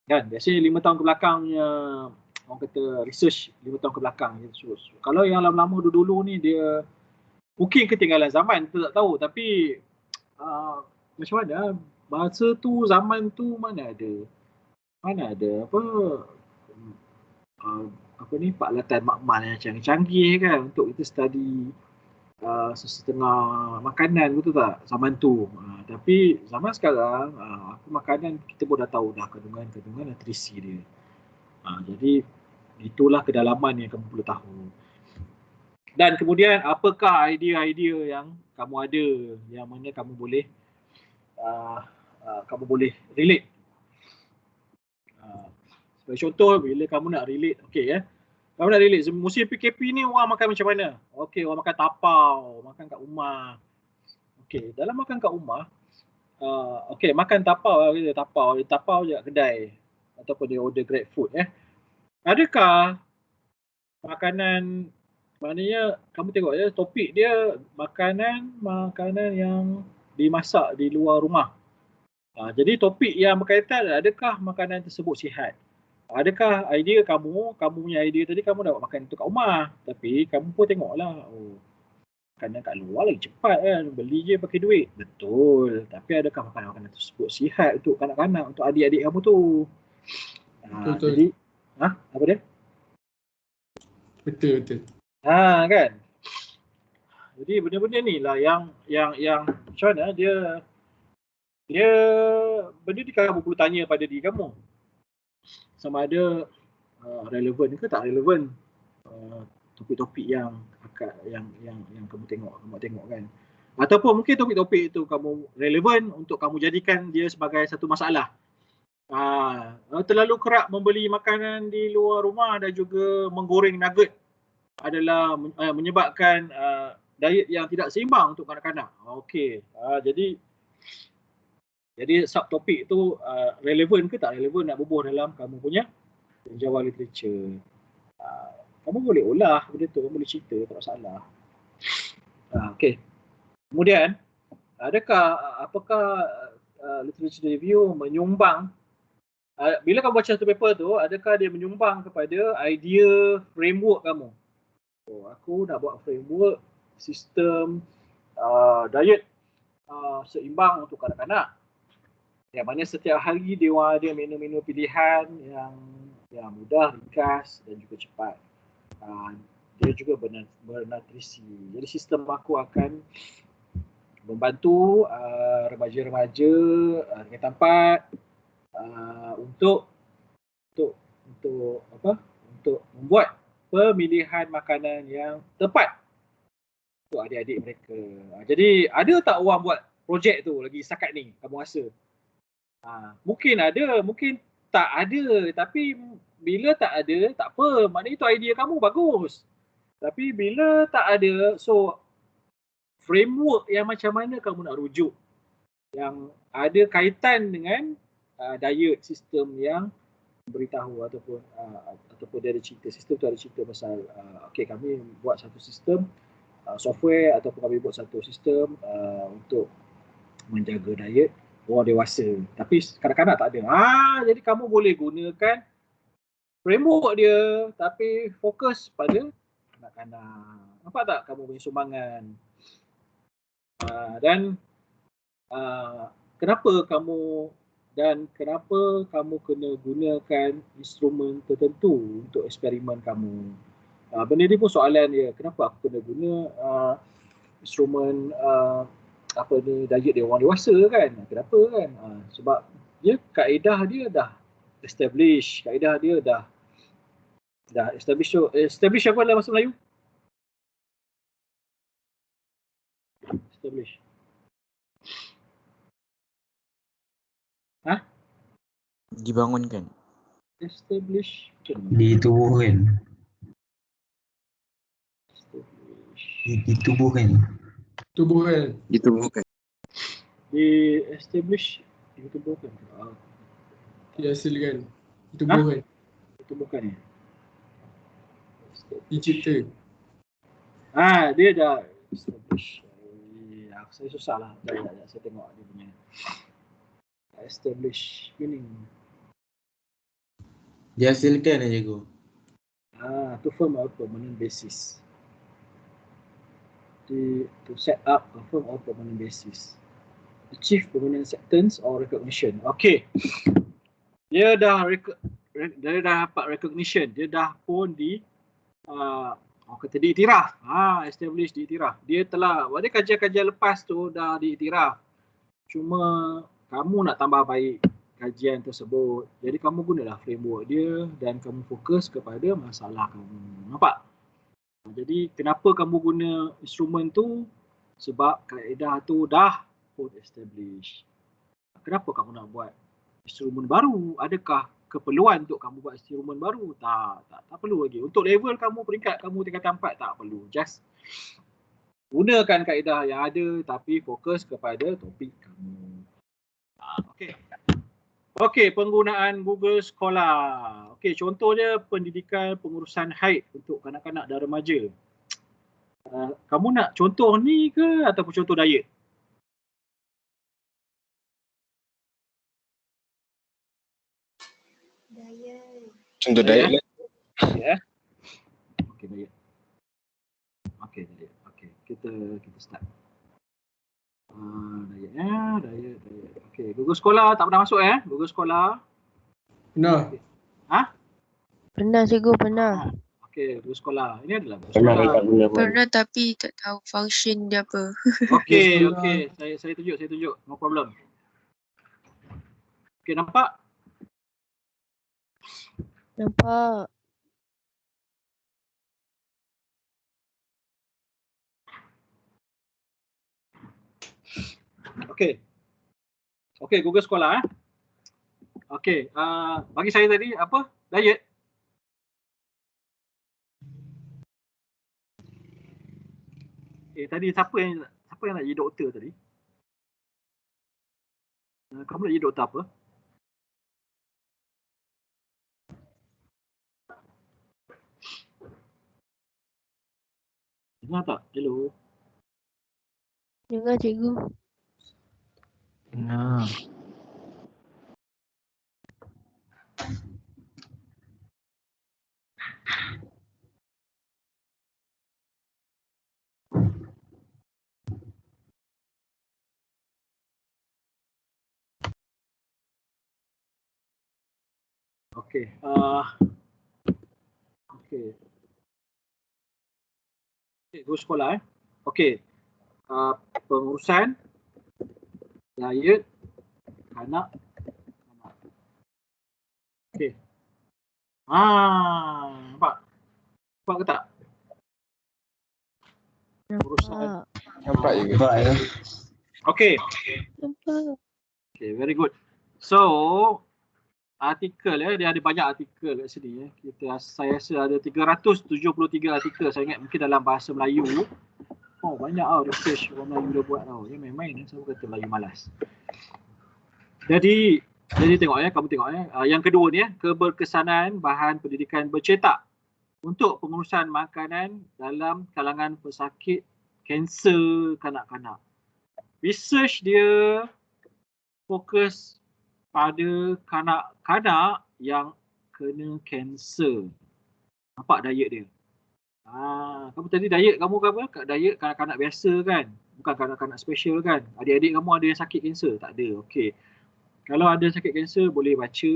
Kan biasanya 5 tahun ke belakangnya, orang kata research 5 tahun ke belakang je. So, kalau yang lama-lama dulu ni dia mungkin ketinggalan zaman, kita tak tahu. Tapi macam mana masa tu, zaman tu mana ada peralatan makmal yang canggih-canggih kan untuk kita study setengah makanan, betul tak, zaman tu. Tapi zaman sekarang makanan kita pun dah tahu dah kandungan nutrisi dia. Jadi itulah kedalaman yang kamu perlu tahu. Dan kemudian apakah idea-idea yang kamu ada yang mana kamu boleh relate. Sebagai contoh, bila kamu nak relate, kamu nak relate musim PKP ni orang makan macam mana? Orang makan tapau, makan kat rumah. Dalam makan kat rumah, Okay, makan tapau lah kita, tapau je kat kedai ataupun dia order Grab food Adakah makanan, maknanya kamu tengok je topik dia makanan yang dimasak di luar rumah. Jadi topik yang berkaitan, adakah makanan tersebut sihat? Adakah idea kamu punya idea tadi kamu dapat makan itu kat rumah, tapi kamu pun tengoklah, makanan kat luar lagi cepat kan, beli je pakai duit. Betul, tapi adakah makanan tersebut sihat untuk kanak-kanak, untuk adik-adik kamu tu? Betul. Jadi, apa dia? Betul. Kan? Jadi benda-benda ni lah yang macam mana dia benda ni kamu perlu tanya pada diri kamu. Sama ada relevan ke tak relevan topik-topik yang kamu tengok kan. Ataupun mungkin topik-topik itu kamu relevan untuk kamu jadikan dia sebagai satu masalah. Terlalu kerap membeli makanan di luar rumah dan juga menggoreng nugget adalah menyebabkan diet yang tidak seimbang untuk kanak-kanak. Okey. Jadi subtopik itu relevan ke tak relevan nak bubuh dalam kamu punya penjawab literature. Kamu boleh olah benda tu, kamu boleh cerita, tak masalah. Okey. Kemudian, apakah literature review menyumbang, bila kamu baca satu paper tu, adakah dia menyumbang kepada idea framework kamu? Aku nak buat framework sistem diet seimbang untuk kanak-kanak. Yang mana setiap hari dia ada menu-menu pilihan yang mudah, ringkas dan juga cepat. Dia juga bernutrisi. Jadi sistem aku akan membantu remaja-remaja dengan tempat untuk membuat pemilihan makanan yang tepat untuk adik-adik mereka. Jadi ada tak orang buat projek tu lagi setakat ni kamu rasa? Mungkin ada, mungkin tak ada, tapi bila tak ada tak apa, maknanya itu idea kamu bagus. Tapi bila tak ada, so framework yang macam mana kamu nak rujuk yang ada kaitan dengan diet sistem yang beritahu ataupun dia ada cerita, sistem tu ada cerita pasal okey, kami buat satu sistem software ataupun kami buat satu sistem untuk menjaga diet orang dewasa, tapi kanak-kanak tak ada. Jadi kamu boleh gunakan framework dia tapi fokus pada kanak-kanak. Nampak tak kamu punya sumbangan? Dan kenapa kamu kena gunakan instrumen tertentu untuk eksperimen kamu? Benda ni pun soalan dia. Kenapa aku kena guna instrumen diet dia orang dewasa kan? Kenapa kan? Sebab dia kaedah dia dah establish. Kaedah dia dah establish. Establish apa dalam bahasa Melayu? Establish. Dibangunkan. Establish. Ditubuhkan. Ditubuhkan. Di-establish. Ditubuhkan. Dihasilkan. Ditubuhkan. Ditubuhkan ya? Dicipta. Dia dah establish. Saya susah lah. Saya tengok dia punya. Establish meaning. Dihasilkan aja go. To form a permanent basis. To set up a firm or permanent basis. Achieve permanent acceptance or recognition. Okay. Dia dah dapat recognition. Dia dah pun diiktiraf. Establish, diiktiraf. Dia telah, pada kajian-kajian lepas tu dah diiktiraf. Cuma kamu nak tambah baik kajian tersebut. Jadi kamu gunalah framework dia dan kamu fokus kepada masalah kamu. Nampak? Jadi kenapa kamu guna instrumen tu? Sebab kaedah tu dah pun establish. Kenapa kamu nak buat instrumen baru? Adakah keperluan untuk kamu buat instrumen baru? Tak perlu lagi. Untuk level kamu, peringkat kamu tingkatan 4 tak perlu. Just gunakan kaedah yang ada tapi fokus kepada topik kamu. Okey. Okey, penggunaan Google Scholar. Okey, contohnya pendidikan pengurusan haid untuk kanak-kanak dan remaja. Kamu nak contoh ni ke ataupun contoh diet? Diet. Contoh diet lah. Ya. Okey, diet. Okey, diet. Okey, kita start. Diet. Okey, Google Scholar tak pernah masuk Google Scholar. Pernah. Pernah cikgu, pernah. Okey, Google Scholar. Ini adalah Google Scholar. Pernah tapi tak tahu function dia apa. Okey. Saya tunjuk. No problem. Okey, nampak? Nampak. Okey, Google Scholar Okey, bagi saya tadi apa? Diet. Tadi siapa yang nak jadi doktor tadi? Kamu nak jadi doktor apa? Dengar tak? Hello. Dengar cikgu. Nah. Okey. Google Scholar Okey. Pengurusan diet kanak. Okey. Nampak? Nampak ke tak? Pengurusan. Nampak juga. Nampak ya. Okey. Nampak. Okay, very good. So, artikel dia ada banyak artikel kat sini saya rasa ada 373 artikel. Saya ingat mungkin dalam bahasa Melayu. Oh, banyak research orang Melayu dah buat tau. Dia main-main saya kata Melayu malas. Jadi tengok kamu tengok yang kedua ni keberkesanan bahan pendidikan bercetak untuk pengurusan makanan dalam kalangan pesakit kanser kanak-kanak. Research dia fokus pada kanak-kanak yang kena kanser. Nampak diet dia? Kamu tadi diet kamu ke apa? Diet kanak-kanak biasa kan? Bukan kanak-kanak special kan? Adik-adik kamu ada yang sakit kanser? Tak ada. Okey. Kalau ada sakit kanser boleh baca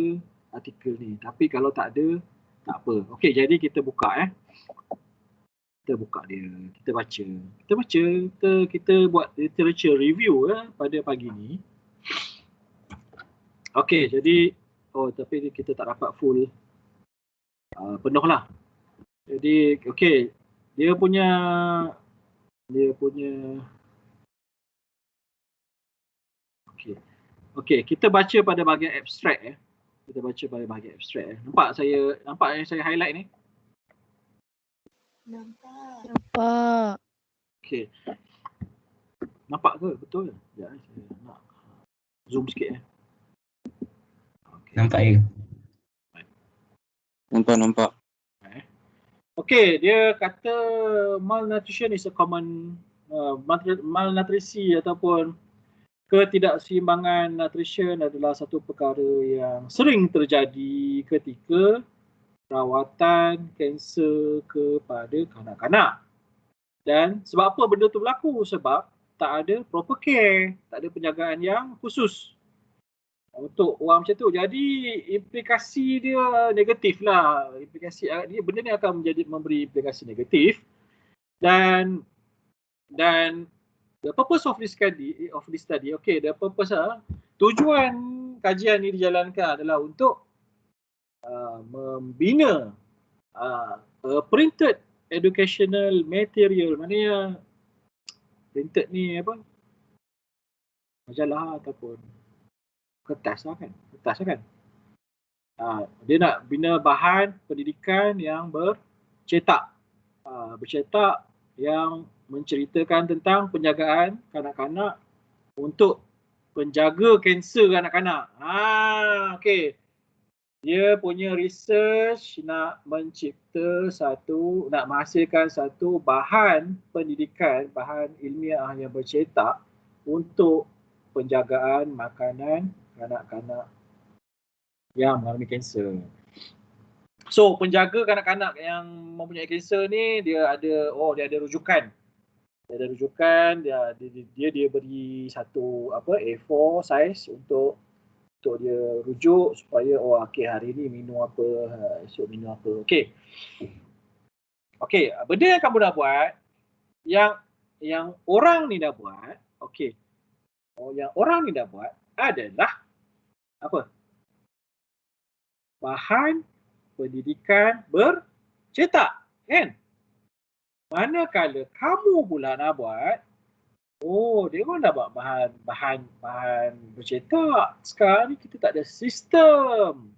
artikel ni. Tapi kalau tak ada, tak apa. Okey, jadi kita buka Kita buka dia. Kita baca. Kita buat literature review pada pagi ni. Okey, jadi tapi kita tak dapat full penuh lah. Jadi okey, dia punya okey, kita baca pada bahagian abstract Kita baca pada bahagian abstract Nampak yang saya highlight ni? Nampak. Okey. Nampak ke? Betul ke? Sekejap saya nak zoom sikit Okay. Nampak ya? Nampak. Okey, dia kata malnutrition is a common malnutrisi ataupun ketidakseimbangan nutrition adalah satu perkara yang sering terjadi ketika rawatan kanser kepada kanak-kanak. Dan sebab apa benda tu berlaku? Sebab tak ada proper care, tak ada penjagaan yang khusus untuk orang macam tu. Jadi implikasi dia negatif lah. Benda ni akan memberi implikasi negatif. Dan the purpose of this study, okay, the purpose tujuan kajian ni dijalankan adalah untuk membina printed educational material. Maknanya printed ni apa? Majalah ataupun kertas lah kan. Dia nak bina bahan pendidikan yang bercetak yang menceritakan tentang penjagaan kanak-kanak untuk penjaga kanser kanak-kanak. Okey. Dia punya research nak menghasilkan satu bahan pendidikan, bahan ilmiah yang bercetak untuk penjagaan makanan kanak-kanak yang mengalami kanser. So, penjaga kanak-kanak yang mempunyai kanser ni dia ada rujukan. Dia ada rujukan, dia beri satu A4 size untuk dia rujuk supaya hari ni minum apa, esok minum apa. Okey, benda yang kamu dah buat, yang orang ni dah buat, yang orang ni dah buat adalah apa? Bahan pendidikan bercetak, kan? Manakala kamu pula nak buat, dia pun dah buat bahan bercetak. Sekarang ni kita tak ada sistem.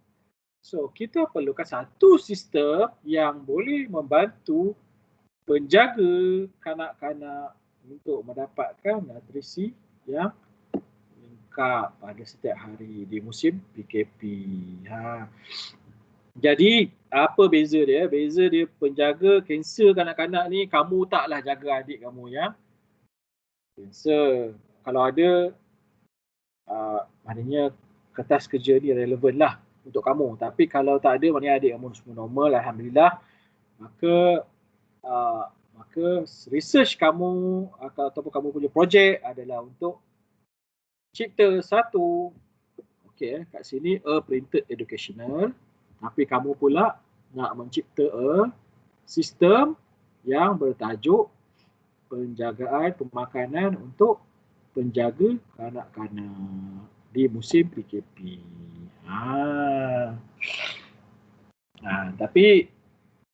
So, kita perlukan satu sistem yang boleh membantu penjaga kanak-kanak untuk mendapatkan nutrisi yang lengkap pada setiap hari di musim PKP. Jadi, apa beza dia? Beza dia penjaga kanser kanak-kanak ni, kamu taklah jaga adik kamu yang kanser. Kalau ada, maknanya kertas kerja ni relevan lah untuk kamu. Tapi kalau tak ada, maknanya adik kamu semua normal, Alhamdulillah. Maka research kamu ataupun kamu punya projek adalah untuk cipta satu, kat sini a printed educational. Tapi kamu pula nak mencipta sistem yang bertajuk penjagaan pemakanan untuk penjaga kanak-kanak di musim PKP. Tapi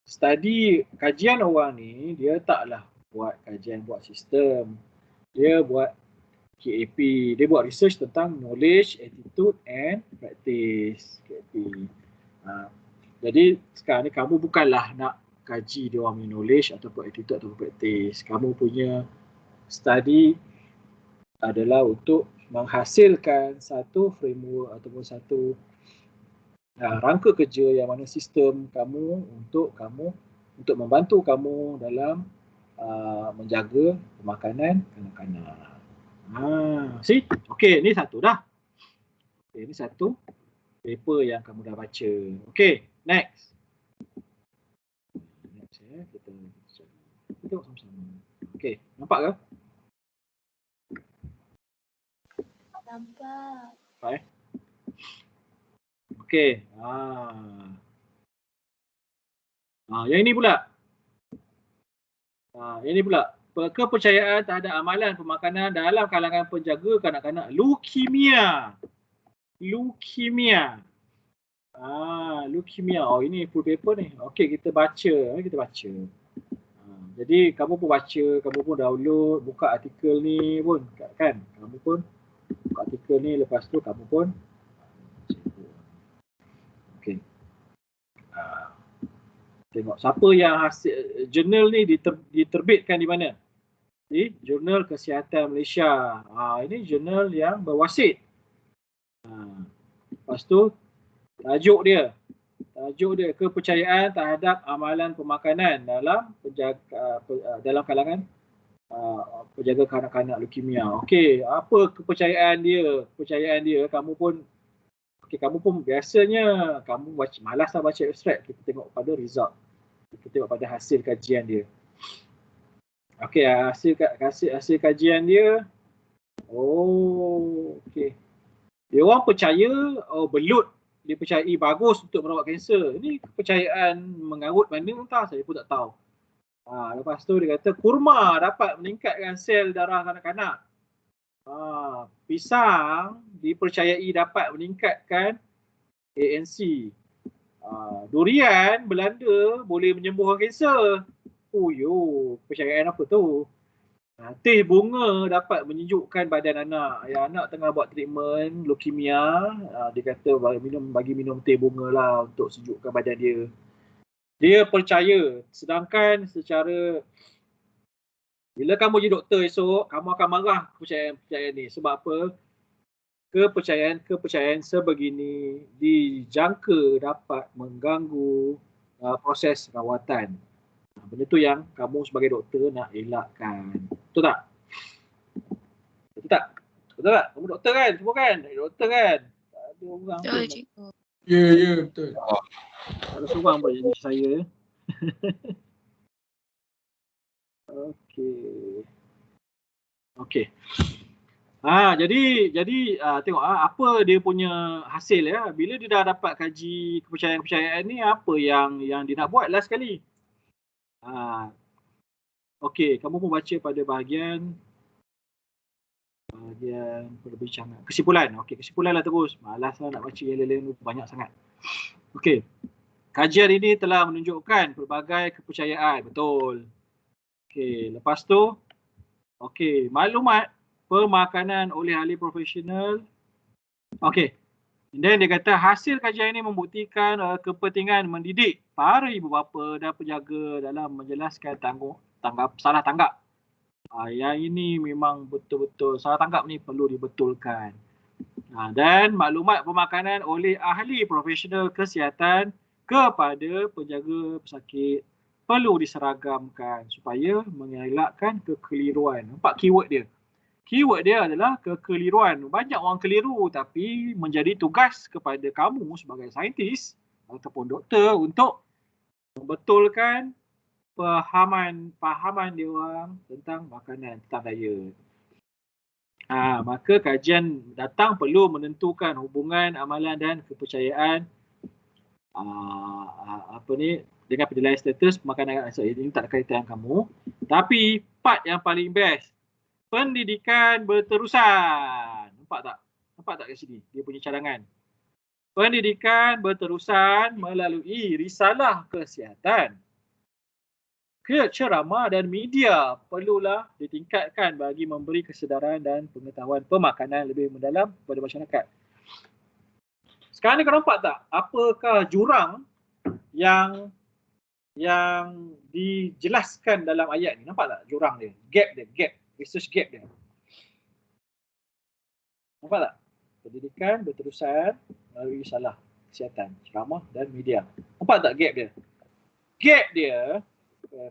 study kajian orang ni, dia taklah buat kajian, buat sistem. Dia buat KAP, dia buat research tentang knowledge, attitude and practice. KAP. Jadi sekarang ni kamu bukanlah nak kaji dia orang punya knowledge ataupun attitude ataupun practice. Kamu punya study adalah untuk menghasilkan satu framework ataupun satu rangka kerja yang mana sistem kamu untuk membantu kamu dalam menjaga pemakanan kanak-kanak. See? Okey, ni satu dah. Ini satu paper yang kamu dah baca. Okey, next. Kita tengok sama-sama. Okey, nampak ke? Nampak. Baik. Okey. Yang ini pula. Yang ini pula. Kepercayaan terhadap amalan pemakanan dalam kalangan penjaga kanak-kanak leukemia. Leukemia. Leukemia. Ini full paper ni. Okey, kita baca. Jadi kamu pun baca, kamu pun download, buka artikel ni pun kan. Kamu pun buka artikel ni, lepas tu kamu pun okey. Tengok siapa yang hasil jurnal ni diterbitkan di mana? Di Jurnal Kesihatan Malaysia. Ini jurnal yang berwasit. Lepas tu tajuk dia kepercayaan terhadap amalan pemakanan dalam kalangan penjaga kanak-kanak leukemia. Okey, apa kepercayaan dia? Kamu pun biasanya kamu malaslah baca abstract, kita tengok pada result. Kita tengok pada hasil kajian dia. Okey, hasil kajian dia. Okey. Dia orang percaya belut dipercayai bagus untuk merawat kanser. Ini kepercayaan mengarut mana entah, saya pun tak tahu. Lepas tu dia kata kurma dapat meningkatkan sel darah kanak-kanak. Pisang dipercayai dapat meningkatkan ANC. Durian Belanda boleh menyembuhkan kanser. Kepercayaan apa tu? Teh bunga dapat menyejukkan badan anak. Yang anak tengah buat treatment leukemia, dia kata bagi minum teh bunga lah untuk sejukkan badan dia. Dia percaya. Sedangkan secara bila kamu jadi doktor esok, kamu akan marah kepercayaan ni. Sebab apa? kepercayaan sebegini dijangka dapat mengganggu proses rawatan. Benda tu yang kamu sebagai doktor nak elakkan. Betul tak? Betul tak? Betul tak? Kamu doktor kan? Semua kan? Doktor kan? Tak ada orang Betul, pun. cikgu. Ya, betul. Tak ada seorang pun jadi saya. Okey. Jadi tengok apa dia punya hasil ya. Bila dia dah dapat kaji kepercayaan ni, apa yang dia nak buat last sekali. Okey, kamu pun baca pada bahagian perbincangan. Kesimpulan. Okey, kesimpulan lah terus. Malaslah nak baca yang lain-lain banyak sangat. Okey. Kajian ini telah menunjukkan pelbagai kepercayaan. Betul. Okey, lepas tu maklumat pemakanan oleh ahli profesional. Okey. Dan dia kata hasil kajian ini membuktikan kepentingan mendidik para ibu bapa dan penjaga dalam menjelaskan salah tanggap. Yang ini memang betul-betul salah tanggap ni perlu dibetulkan. Dan maklumat pemakanan oleh ahli profesional kesihatan kepada penjaga pesakit perlu diseragamkan supaya mengelakkan kekeliruan. Nampak keyword dia? Keyword dia adalah kekeliruan. Banyak orang keliru tapi menjadi tugas kepada kamu sebagai saintis ataupun doktor untuk membetulkan fahaman dia orang tentang makanan, tentang diet. Maka kajian datang perlu menentukan hubungan amalan dan kepercayaan dengan penilaian status makanan. Ini tak ada kaitan kamu. Tapi part yang paling best, pendidikan berterusan. Nampak tak kat sini? Dia punya cadangan. Pendidikan berterusan melalui risalah kesihatan, ceramah dan media perlulah ditingkatkan bagi memberi kesedaran dan pengetahuan pemakanan lebih mendalam kepada masyarakat. Sekarang ni kau nampak tak apakah jurang yang dijelaskan dalam ayat ni? Nampak tak jurang dia? Gap, research gap dia. Nampak tak? Pendidikan berterusan melalui risalah kesihatan, ceramah dan media. Nampak tak gap dia? Gap dia,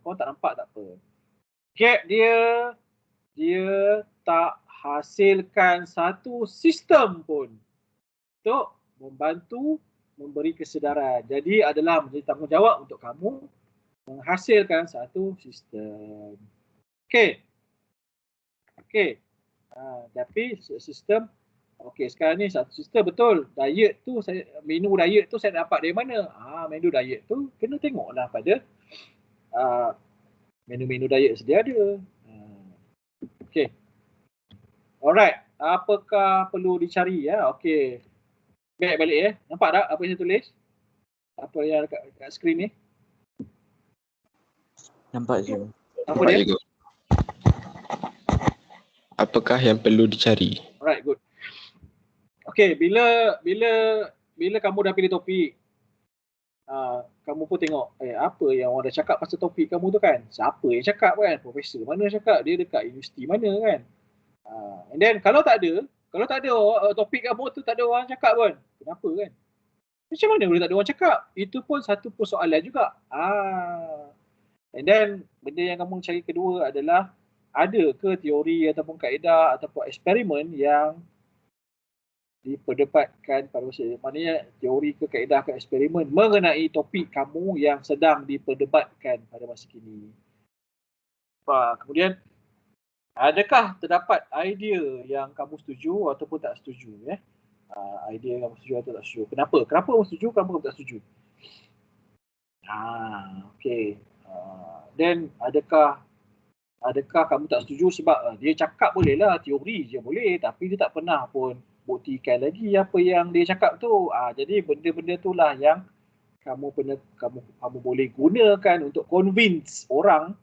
kau tak nampak tak apa. Gap dia tak hasilkan satu sistem pun untuk membantu memberi kesedaran. Jadi adalah menjadi tanggungjawab untuk kamu menghasilkan satu sistem. Okey. Tapi sistem, sekarang ni satu sistem betul. Diet tu, menu diet tu saya dapat dari mana? Menu diet tu kena tengoklah pada menu-menu diet sedia ada. Okey. Alright, apakah perlu dicari ya? Okey. Back balik ya. Nampak tak apa yang saya tulis? Apa yang kat skrin ni? Nampak je. Apa dia? Apakah yang perlu dicari? Alright, good. Okey, bila kamu dah pilih topik, kamu pun tengok apa yang orang dah cakap pasal topik kamu tu kan. Siapa yang cakap kan? Profesor mana cakap? Dia dekat universiti mana kan? And then kalau tak ada topik kamu tu tak ada orang cakap pun. Kenapa kan? Macam mana boleh tak ada orang cakap? Itu pun satu persoalan juga. And then benda yang kamu cari kedua adalah ada ke teori ataupun kaedah ataupun eksperimen yang diperdebatkan pada masa ini. Maknanya teori ke kaedah ke eksperimen mengenai topik kamu yang sedang diperdebatkan pada masa kini. Kemudian adakah terdapat idea yang kamu setuju ataupun tak setuju ya? Idea yang kamu setuju atau tak setuju. Kenapa kamu setuju, kenapa kamu tak setuju? Okey. Then adakah kamu tak setuju sebab dia cakap bolehlah teori je boleh tapi dia tak pernah pun buktikan lagi apa yang dia cakap tu. Jadi benda-benda itulah yang kamu boleh gunakan untuk convince orang,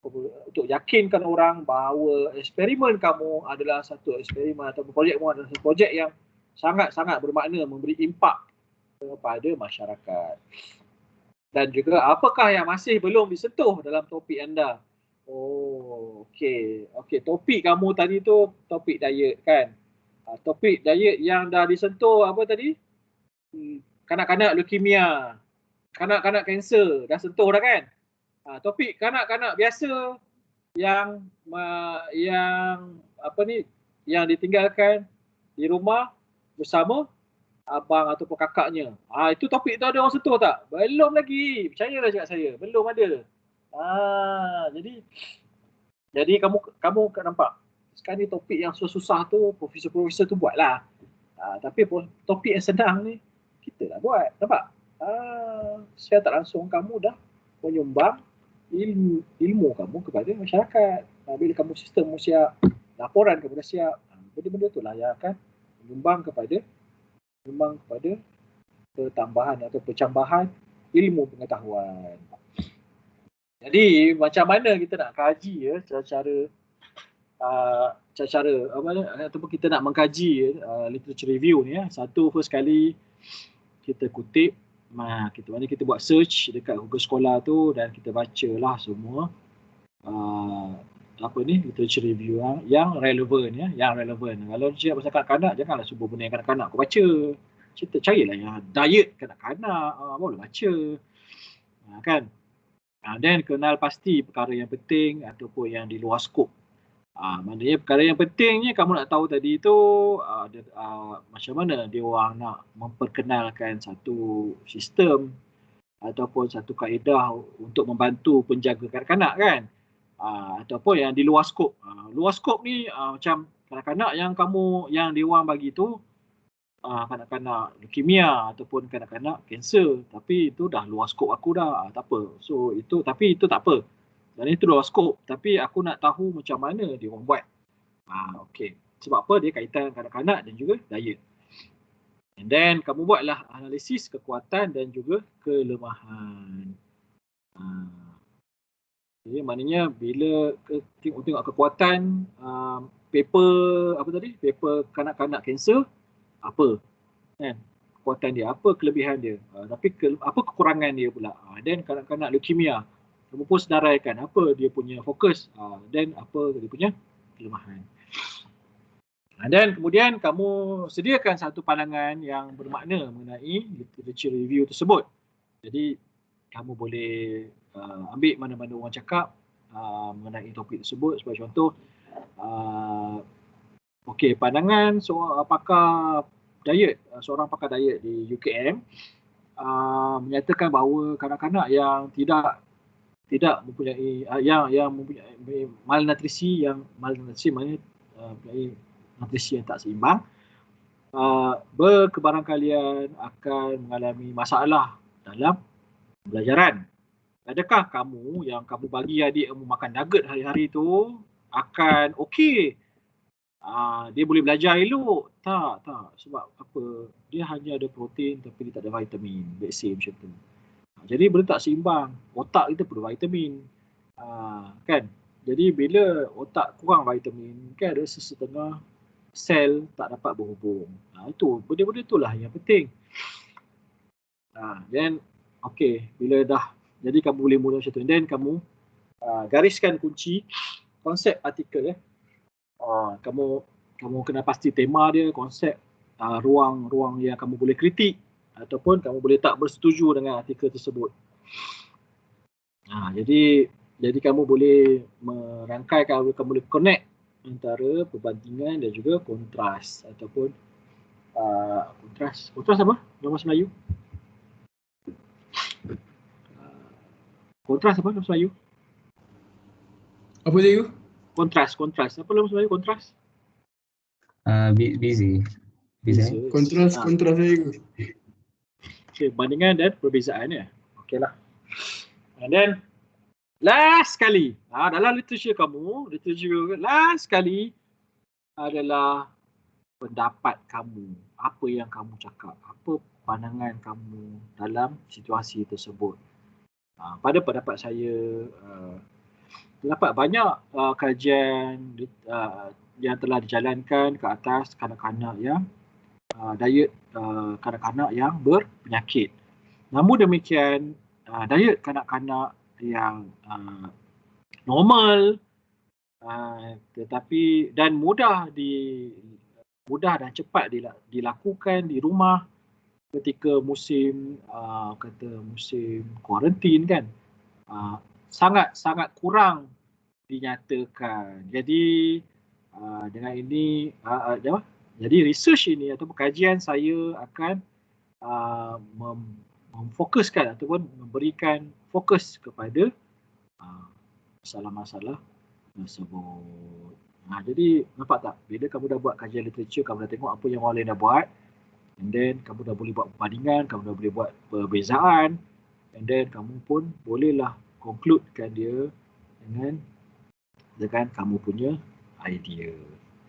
untuk yakinkan orang bahawa eksperimen kamu adalah satu eksperimen atau projek kamu adalah satu projek yang sangat-sangat bermakna, memberi impak kepada masyarakat. Dan juga apakah yang masih belum disentuh dalam topik anda? Okey, topik kamu tadi tu topik diet kan? Topik diet yang dah disentuh apa tadi? Kanak-kanak leukemia, kanak-kanak kanser dah sentuh dah kan? Topik kanak-kanak biasa yang apa ni, yang ditinggalkan di rumah bersama abang ataupun kakaknya. Itu topik tu ada orang sentuh tak? Belum lagi. Percayalah cakap saya, belum ada. Jadi kamu nampak sekarang ni topik yang susah-susah tu profesor-profesor tu buatlah. Tapi topik yang senang ni kita dah buat. Nampak? Secara tak langsung kamu dah menyumbang ilmu kamu kepada masyarakat. Bila kamu sistem siap, laporan kamu dah siap, benda-benda tu lah yang akan menyumbang kepada pertambahan atau percambahan ilmu pengetahuan. Jadi macam mana kita nak kaji cara ataupun kita nak mengkaji literature review ni Satu, first kali kita kutip, kita buat search dekat Google Scholar tu dan kita bacalah semua literature review yang relevan Kalau cakap pasal kanak-kanak, janganlah semua benda yang kanak-kanak kau baca. Kita carilah yang diet kanak-kanak, baru baca. Kan? Dan kenal pasti perkara yang penting ataupun yang di luar skop. Maknanya perkara yang pentingnya kamu nak tahu tadi tu macam mana dia orang nak memperkenalkan satu sistem ataupun satu kaedah untuk membantu penjaga kanak-kanak kan. Ataupun yang di luar skop. Luar skop ni macam kanak-kanak yang dia orang bagi tu kanak-kanak leukemia ataupun kanak-kanak kanser, tapi itu dah luar skop aku dah. Tak apa. Tapi itu tak apa. Dan itu luar skop, tapi aku nak tahu macam mana dia orang buat. Okey. Sebab apa? Dia kaitan kanak-kanak dan juga diet. And then kamu buatlah analisis kekuatan dan juga kelemahan. Jadi maknanya bila tengok kekuatan paper paper kanak-kanak kanser apa kan, kekuatan dia, apa kelebihan dia, tapi apa kekurangan dia pula. Dan kanak-kanak leukemia kamu pun senaraikan apa dia punya fokus dan apa dia punya kelemahan. Dan kemudian kamu sediakan satu pandangan yang bermakna mengenai literature review tersebut. Jadi kamu boleh ambil mana-mana orang cakap mengenai topik tersebut. Sebagai contoh, pandangan seorang pakar diet di UKM menyatakan bahawa kanak-kanak yang tidak mempunyai yang mempunyai malnutrisi maknanya nutrisi yang tak seimbang, berkebarangkalian akan mengalami masalah dalam pembelajaran. Adakah kamu yang kamu bagi adik kamu makan nugget hari-hari tu akan okey? Dia boleh belajar elok? Tak. Sebab apa? Dia hanya ada protein tapi dia tak ada vitamin. Let's say macam tu. Jadi benda tak seimbang. Otak kita perlu vitamin. Kan? Jadi bila otak kurang vitamin, kan ada sesetengah sel tak dapat berhubung. Itu benda-benda itulah yang penting. Then bila dah jadi kamu boleh mula macam tu. Then kamu gariskan kunci konsep artikel kamu kena pasti tema dia, konsep, ruang yang kamu boleh kritik ataupun kamu boleh tak bersetuju dengan artikel tersebut. Jadi kamu boleh merangkaikan, kamu boleh connect antara perbandingan dan juga kontras ataupun kontras apa dalam bahasa Melayu? Kontras apa dalam bahasa Melayu? Apa dia? Kontras. Apa dalam bahasa Melayu kontras? Busy. Kontras saya. Bandingan dan perbezaan ya. Okeylah. And then last sekali dalam literature kamu, last sekali adalah pendapat kamu. Apa yang kamu cakap, apa pandangan kamu dalam situasi tersebut. Pada pendapat saya, terdapat banyak kajian yang telah dijalankan ke atas kanak-kanak yang diet kanak-kanak yang berpenyakit. Namun demikian, diet kanak-kanak yang normal tetapi dan mudah mudah dan cepat dilakukan di rumah ketika musim musim kuarantin kan. Sangat kurang dinyatakan. Jadi dengan ini jadi research ini atau kajian saya akan memfokuskan ataupun memberikan fokus kepada masalah-masalah tersebut. Jadi nampak tak, bila kamu dah buat kajian literature, kamu dah tengok apa yang orang lain dah buat, and then kamu dah boleh buat perbandingan, kamu dah boleh buat perbezaan, and then kamu pun bolehlah concludekan dia dengan kamu punya idea.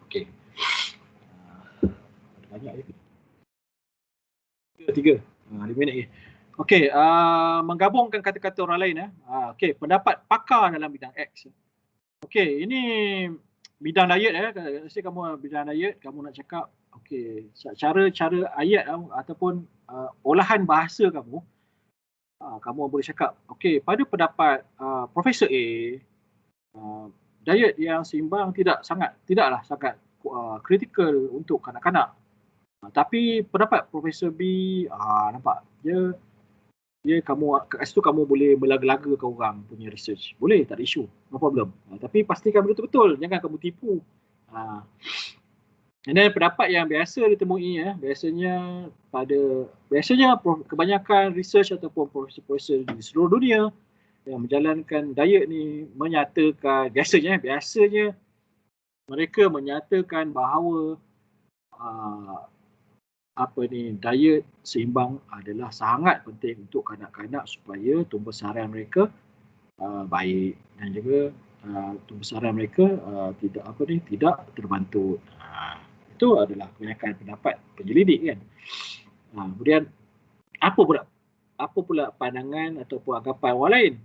Okey. Ada banyak je. Tiga. 5 minit lagi. Okey, menggabungkan kata-kata orang lain. Okey, pendapat pakar dalam bidang X. Okey, ini bidang diet Rasa kamu bidang diet, kamu nak cakap okey, cara ayat ataupun olahan bahasa kamu, kamu boleh cakap okey, pada pendapat Profesor A, diet yang seimbang tidaklah sangat kritikal untuk kanak-kanak. Tapi pendapat Profesor B, nampak dia kamu kat situ kamu boleh melaga-laga ke orang punya research. Boleh, tak ada isu, no problem. Tapi pastikan betul-betul, jangan kamu tipu. Dan pendapat yang biasa ditemui biasanya kebanyakan research ataupun profesor di seluruh dunia yang menjalankan diet ni menyatakan biasanya mereka menyatakan bahawa diet seimbang adalah sangat penting untuk kanak-kanak supaya tumbuh besaran mereka baik dan juga tumbuh besaran mereka tidak terbantu. Itu adalah kebanyakan pendapat penyelidik kan. Kemudian apa pula pandangan ataupun anggapan orang lain?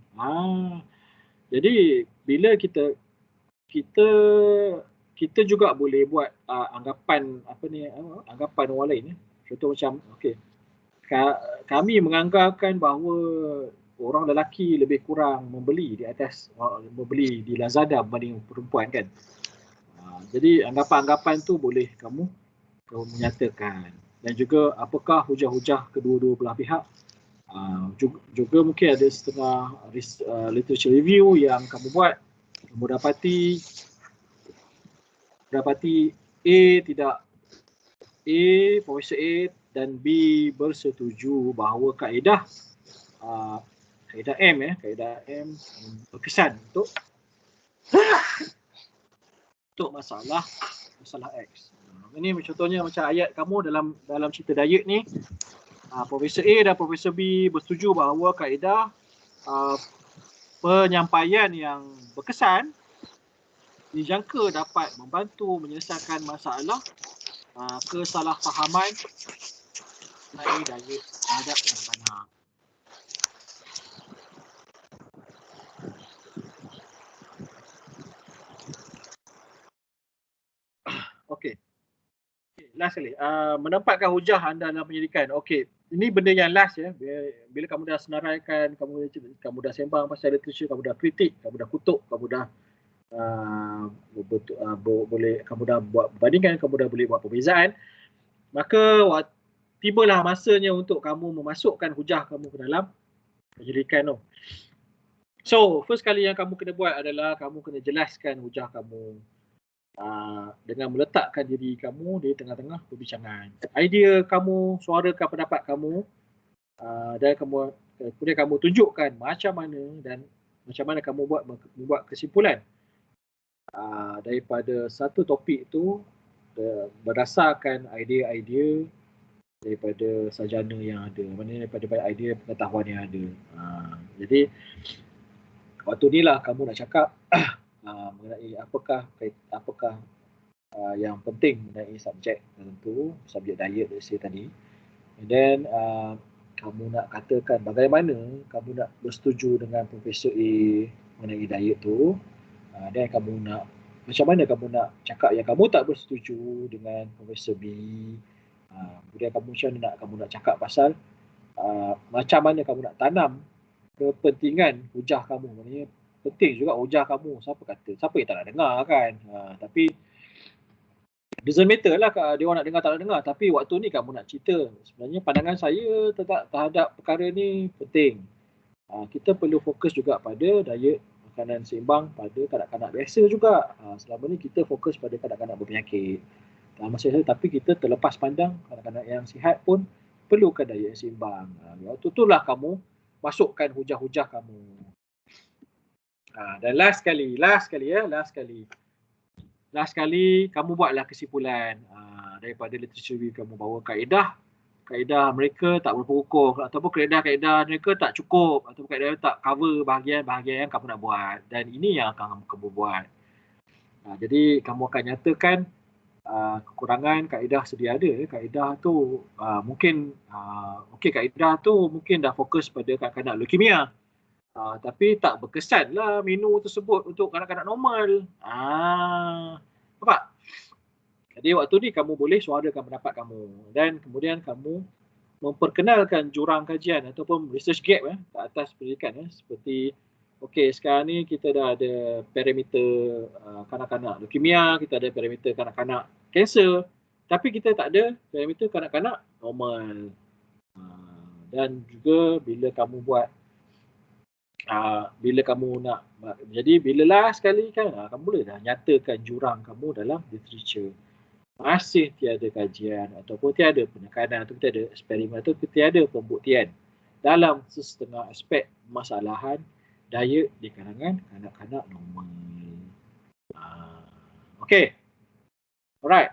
Jadi bila kita juga boleh buat anggapan anggapan orang lain. Contoh macam kami menganggapkan bahawa orang lelaki lebih kurang membeli di Lazada berbanding perempuan kan. Jadi anggapan-anggapan tu boleh kamu menyatakan, dan juga apakah hujah-hujah kedua-dua belah pihak. Juga mungkin ada setengah literature review yang kamu buat, kamu dapati Profesor A dan B bersetuju bahawa kaedah M berkesan untuk masalah X. Ini contohnya macam ayat kamu dalam cerita diet ni, Profesor A dan Profesor B bersetuju bahawa kaedah penyampaian yang berkesan dijangka dapat membantu menyelesaikan masalah kesalahfahaman mengenai diet terhadap kanak-kanak. Okey. Last kali. Mendapatkan hujah anda dalam penyelidikan. Okey. Ini benda yang last ya. Bila kamu dah senaraikan, kamu dah sembang pasal literature, kamu dah kritik, kamu dah kutuk, kamu dah kamu dah buat perbandingan, kamu dah boleh buat perbezaan, maka tibalah masanya untuk kamu memasukkan hujah kamu ke dalam penyelidikan tu. So, first kali yang kamu kena buat adalah kamu kena jelaskan hujah kamu dengan meletakkan diri kamu di tengah-tengah perbincangan. Idea kamu, suarakan pendapat kamu, dan kemudian kamu tunjukkan macam mana kamu buat kesimpulan daripada satu topik itu berdasarkan idea-idea daripada sarjana yang ada, daripada idea pengetahuan yang ada. Jadi waktu inilah kamu nak cakap mengenai apakah yang penting mengenai subjek tertentu, subjek diet tadi. And then kamu nak katakan bagaimana kamu nak bersetuju dengan Profesor A mengenai diet tu. Dan macam mana kamu nak cakap yang kamu tak bersetuju dengan Profesor B. Kemudian macam mana kamu nak cakap pasal macam mana kamu nak tanam kepentingan hujah kamu. Maksudnya penting juga hujah kamu. Siapa yang tak nak dengar kan. Tapi doesn't matter lah dia orang nak dengar tak nak dengar, tapi waktu ni kamu nak cerita. Sebenarnya pandangan saya terhadap perkara ni penting. Kita perlu fokus juga pada diet makanan seimbang pada kanak-kanak biasa juga. Selama ni kita fokus pada kanak-kanak berpenyakit. Maksud saya, tapi kita terlepas pandang kanak-kanak yang sihat pun perlukan diet yang seimbang. Waktu itulah kamu masukkan hujah-hujah kamu. Dan last sekali kamu buatlah kesimpulan daripada literature review kamu bahawa kaedah mereka tak berpokok ataupun kaedah mereka tak cukup ataupun kaedah tak cover bahagian-bahagian yang kamu nak buat, dan ini yang akan kamu buat. Jadi kamu akan nyatakan kekurangan kaedah sedia ada. Kaedah tu mungkin kaedah tu mungkin dah fokus pada kanak-kanak leukemia. Tapi tak berkesanlah menu tersebut untuk kanak-kanak normal. Nampak? Jadi waktu ni kamu boleh suarakan pendapat kamu dan kemudian kamu memperkenalkan jurang kajian ataupun research gap ke atas pendidikan. Seperti sekarang ni kita dah ada parameter kanak-kanak leukemia, kita ada parameter kanak-kanak kanser, tapi kita tak ada parameter kanak-kanak normal. Dan juga bila kamu buat bila kamu nak, jadi bilalah sekali kan kamu boleh dah nyatakan jurang kamu dalam literature. Masih tiada kajian ataupun tiada penekanan atau tiada eksperimen atau tiada pembuktian dalam sesetengah aspek masalahan diet di kalangan kanak-kanak normal. Okay. Alright.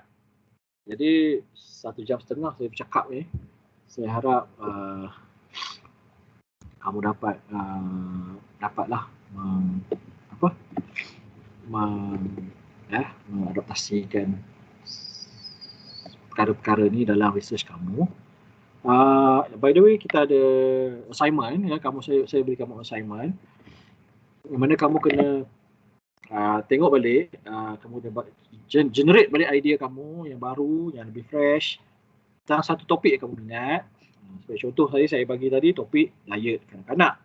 Jadi 1 jam setengah saya bercakap ni. Saya harap kamu dapatlah mengadaptasikan perkara-perkara ni dalam research kamu. By the way, kita ada assignment ya, saya beri kamu assignment yang mana kamu kena tengok balik, kamu generate balik idea kamu yang baru, yang lebih fresh tentang satu topik yang kamu minat. Sebagai contoh saya bagi tadi topik diet kanak-kanak.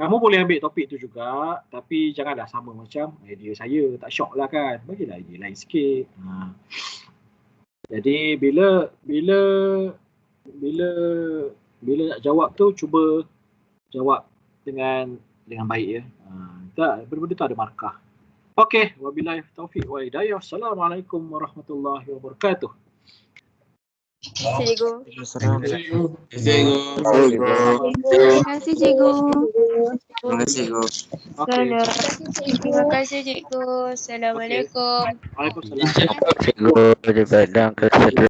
Kamu boleh ambil topik tu juga, tapi janganlah sama macam idea saya, tak syok lah kan. Bagilah idea lain sikit. Jadi bila nak jawab tu, cuba jawab dengan baik ya. Benda-benda tu ada markah. Okey, wabillahi taufiq wal hidayah. Assalamualaikum warahmatullahi wabarakatuh. Cikgu. Assalamualaikum. Terima kasih cikgu. Terima kasih, Cikgu. Terima kasih cikgu. Assalamualaikum. Waalaikumsalam. Cikgu, di badan ke